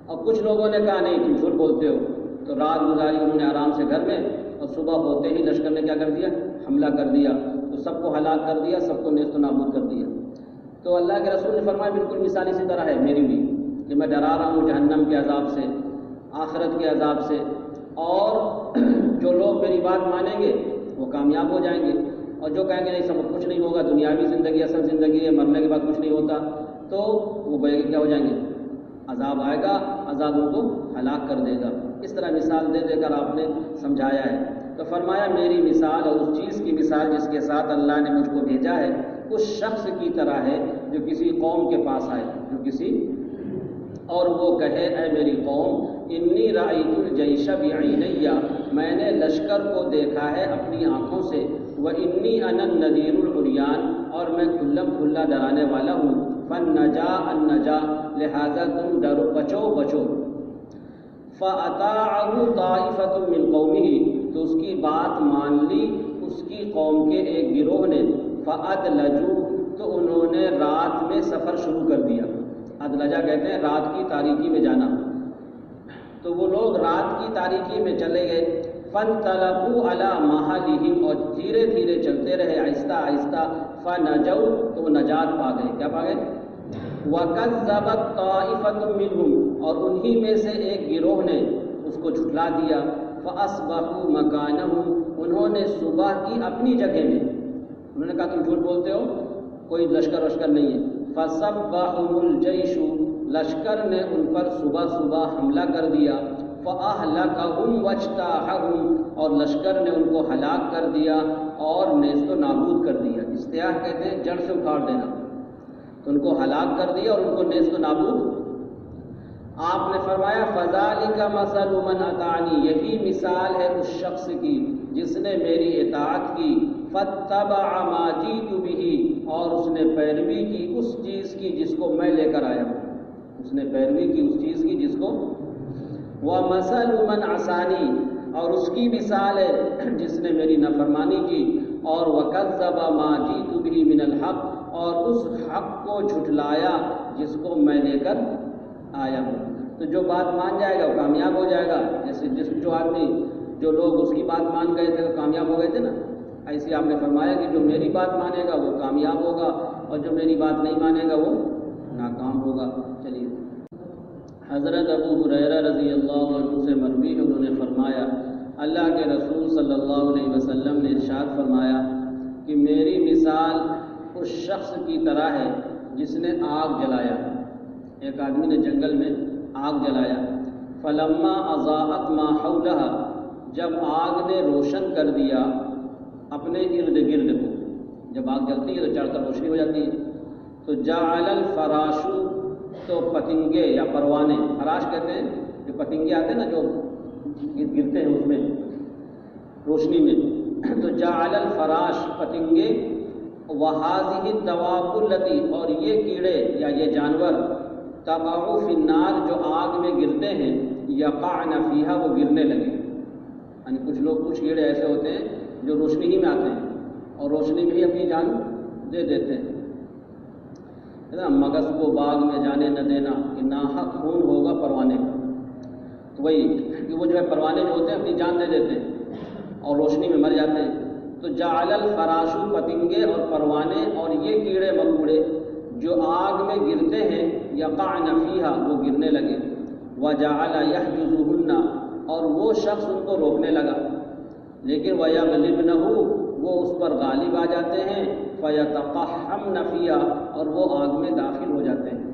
اور کچھ لوگوں نے کہا نہیں تم جھوٹ بولتے ہو، تو رات گزاری انہوں نے آرام سے گھر میں، اور صبح ہوتے ہی لشکر نے کیا کر دیا، حملہ کر دیا، تو سب کو ہلاک کر دیا، سب کو نیست و نابود کر دیا۔ تو اللہ کے رسول نے فرمایا بالکل مثال اسی طرح ہے میری بھی، کہ میں ڈرا رہا ہوں جہنم کے عذاب سے، آخرت کے عذاب سے، اور جو لوگ میری بات مانیں گے وہ کامیاب ہو جائیں گے، اور جو کہیں گے نہیں سب کچھ نہیں ہوگا، دنیاوی زندگی اصل زندگی ہے، مرنے کے بعد کچھ نہیں ہوتا، تو وہ کیا ہو جائیں گے، عذاب آئے گا، عذاب ان کو ہلاک کر دے گا۔ اس طرح مثال دے دے کر آپ نے سمجھایا ہے۔ تو فرمایا میری مثال اور اس چیز کی مثال جس کے ساتھ اللہ نے مجھ کو بھیجا ہے اس شخص کی طرح ہے جو کسی قوم کے پاس آئے، اور وہ کہے اے میری قوم انی رأیت الجیش بعینیا، میں نے لشکر کو دیکھا ہے اپنی آنکھوں سے، وانی انا النذیر العریان، اور میں کھلم کھلا ڈرانے والا ہوں، فالنجا النجا، لہذا تم ڈرو، بچو۔ فأطاعہ طائفۃ من قومہ، تو اس کی بات مان لی اس کی قوم کے ایک گروہ نے، فأدلجوا، تو انہوں نے رات میں سفر شروع کر دیا۔ ادلجا کہتے ہیں رات کی تاریکی میں جانا، تو وہ لوگ رات کی تاریکی میں چلے گئے، فانطلقوا علی مہلہم، اور دھیرے دھیرے چلتے رہے آہستہ آہستہ، فنجوا، تو وہ نجات پا گئے، کیا پا گئے؟ وَكَذَّبَتْ طَائِفَةٌ مِّنْهُمْ، اور انہی میں سے ایک گروہ نے اس کو جھٹلا دیا، فَأَصْبَحُوا مَكَانَهُمْ، انہوں نے صبح کی اپنی جگہ میں، انہوں نے کہا تم جھوٹ بولتے ہو، کوئی لشکر وشکر نہیں ہے، فَصَبَّحُهُمُ الْجَيْشُ، لشکر نے ان پر صبح صبح حملہ کر دیا، فَأَهْلَكَهُمْ وَاجْتَاحَهُمْ، اور لشکر نے ان کو ہلاک کر دیا اور نیست و نابود کر دیا۔ اجتیاح کہتے ہیں جڑ سے اکھاڑ دینا، تو ان کو ہلاک کر دیا اور ان کو نیست و نابود۔ آپ نے فرمایا فَذَلِكَ مَثَلُ مَنْ أَطَاعَنِي، یہی مثال ہے اس شخص کی جس نے میری اطاعت کی، فَاتَّبَعَ مَا جِئْتُ بِهِ، اور اس نے پیروی کی اس چیز کی جس کو میں لے کر آیا ہوں، اس نے پیروی کی اس چیز کی جس کو، وَمَثَلُ مَنْ عَصَانِي، اور اس کی مثال ہے جس نے میری نافرمانی کی، اور وَكَذَّبَ مَا جِئْتُ بِهِ مِنَ الْحَقِّ، اور اس حق کو جھٹلایا جس کو میں لے کر آیا ہوں۔ تو جو بات مان جائے گا وہ کامیاب ہو جائے گا، جیسے جو لوگ اس کی بات مان گئے تھے وہ کامیاب ہو گئے تھے نا، ایسے آپ نے فرمایا کہ جو میری بات مانے گا وہ کامیاب ہوگا، اور جو میری بات نہیں مانے گا وہ ناکام ہوگا۔ چلیے، حضرت ابو ہریرہ رضی اللہ عنہ سے مروی ہے، انہوں نے فرمایا اللہ کے رسول صلی اللہ علیہ وسلم نے ارشاد فرمایا کہ میری مثال اس شخص کی طرح ہے جس نے آگ جلایا، ایک آدمی نے جنگل میں آگ جلایا، فلما اضاءت ما حولها، جب آگ نے روشن کر دیا اپنے ارد گرد کو، جب آگ جلتی ہے تو چاروں طرف روشنی ہو جاتی ہے، تو جعل الفراش، تو پتنگے یا پروانے، فراش کہتے ہیں جو پتنگے آتے ہیں نا جو گرتے ہیں اس میں روشنی میں، تو جعل الفراش، پتنگے، وَهَذِهِ الدَّوَابُ الَّتِي، اور یہ کیڑے یا یہ جانور، تَقَعُ فِي النَّارِ، جو آگ میں گرتے ہیں، يَقَعْنَ فِيهَا، وہ گرنے لگے، یعنی کچھ کیڑے ایسے ہوتے ہیں جو روشنی ہی میں آتے ہیں اور روشنی میں ہی اپنی جان دے دیتے ہیں، مگس کو باغ میں جانے نہ دینا کہ ناحق خون ہوگا پروانے کا، تو وہی کہ وہ جو ہے پروانے جو ہوتے ہیں اپنی جان دے دیتے ہیں اور روشنی میں مر جاتے ہیں، تو جعل الفراش، پتنگے اور پروانے اور یہ کیڑے مکوڑے جو آگ میں گرتے ہیں، یقعن فیہا، وہ گرنے لگے، وجعل یحجزہن، اور وہ شخص ان کو روکنے لگا، لیکن ویغلبنہ، وہ اس پر غالب آ جاتے ہیں، فیتقحمن فیہا، اور وہ آگ میں داخل ہو جاتے ہیں۔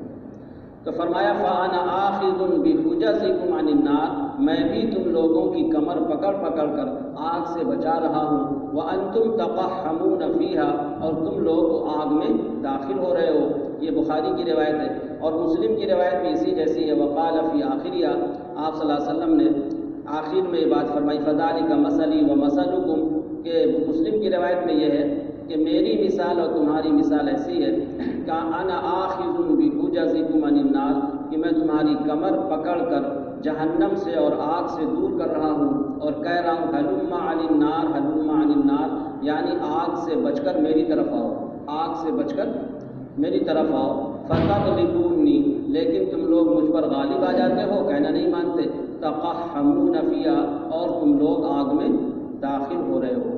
تو فرمایا فانا آخذ بحجزکم عن النار، میں بھی تم لوگوں کی کمر پکڑ پکڑ کر آگ سے بچا رہا ہوں، وانتم تقحمون فیہا، اور تم لوگ آگ میں داخل ہو رہے ہو۔ یہ بخاری کی روایت ہے، اور مسلم کی روایت بھی اسی جیسی ہے، وقال فی آخریہ، آپ صلی اللہ علیہ وسلم نے آخر میں یہ بات فرمائی، فذالک مثلی ومثلکم، کہ مسلم کی روایت میں یہ ہے کہ میری مثال اور تمہاری مثال ایسی ہے کہ انا آخذ بحجزکم عن النار، کہ میں تمہاری کمر پکڑ کر جہنم سے اور آگ سے دور کر رہا ہوں، اور کہہ رہا ہوں ہلم عن النار، ہلم عن النار، یعنی آگ سے بچ کر میری طرف آؤ، آگ سے بچ کر میری طرف آؤ، فتغلبونی، لیکن تم لوگ مجھ پر غالب آ جاتے ہو، کہنا نہیں مانتے، تقحمون فیہا، اور تم لوگ آگ میں داخل ہو رہے ہو۔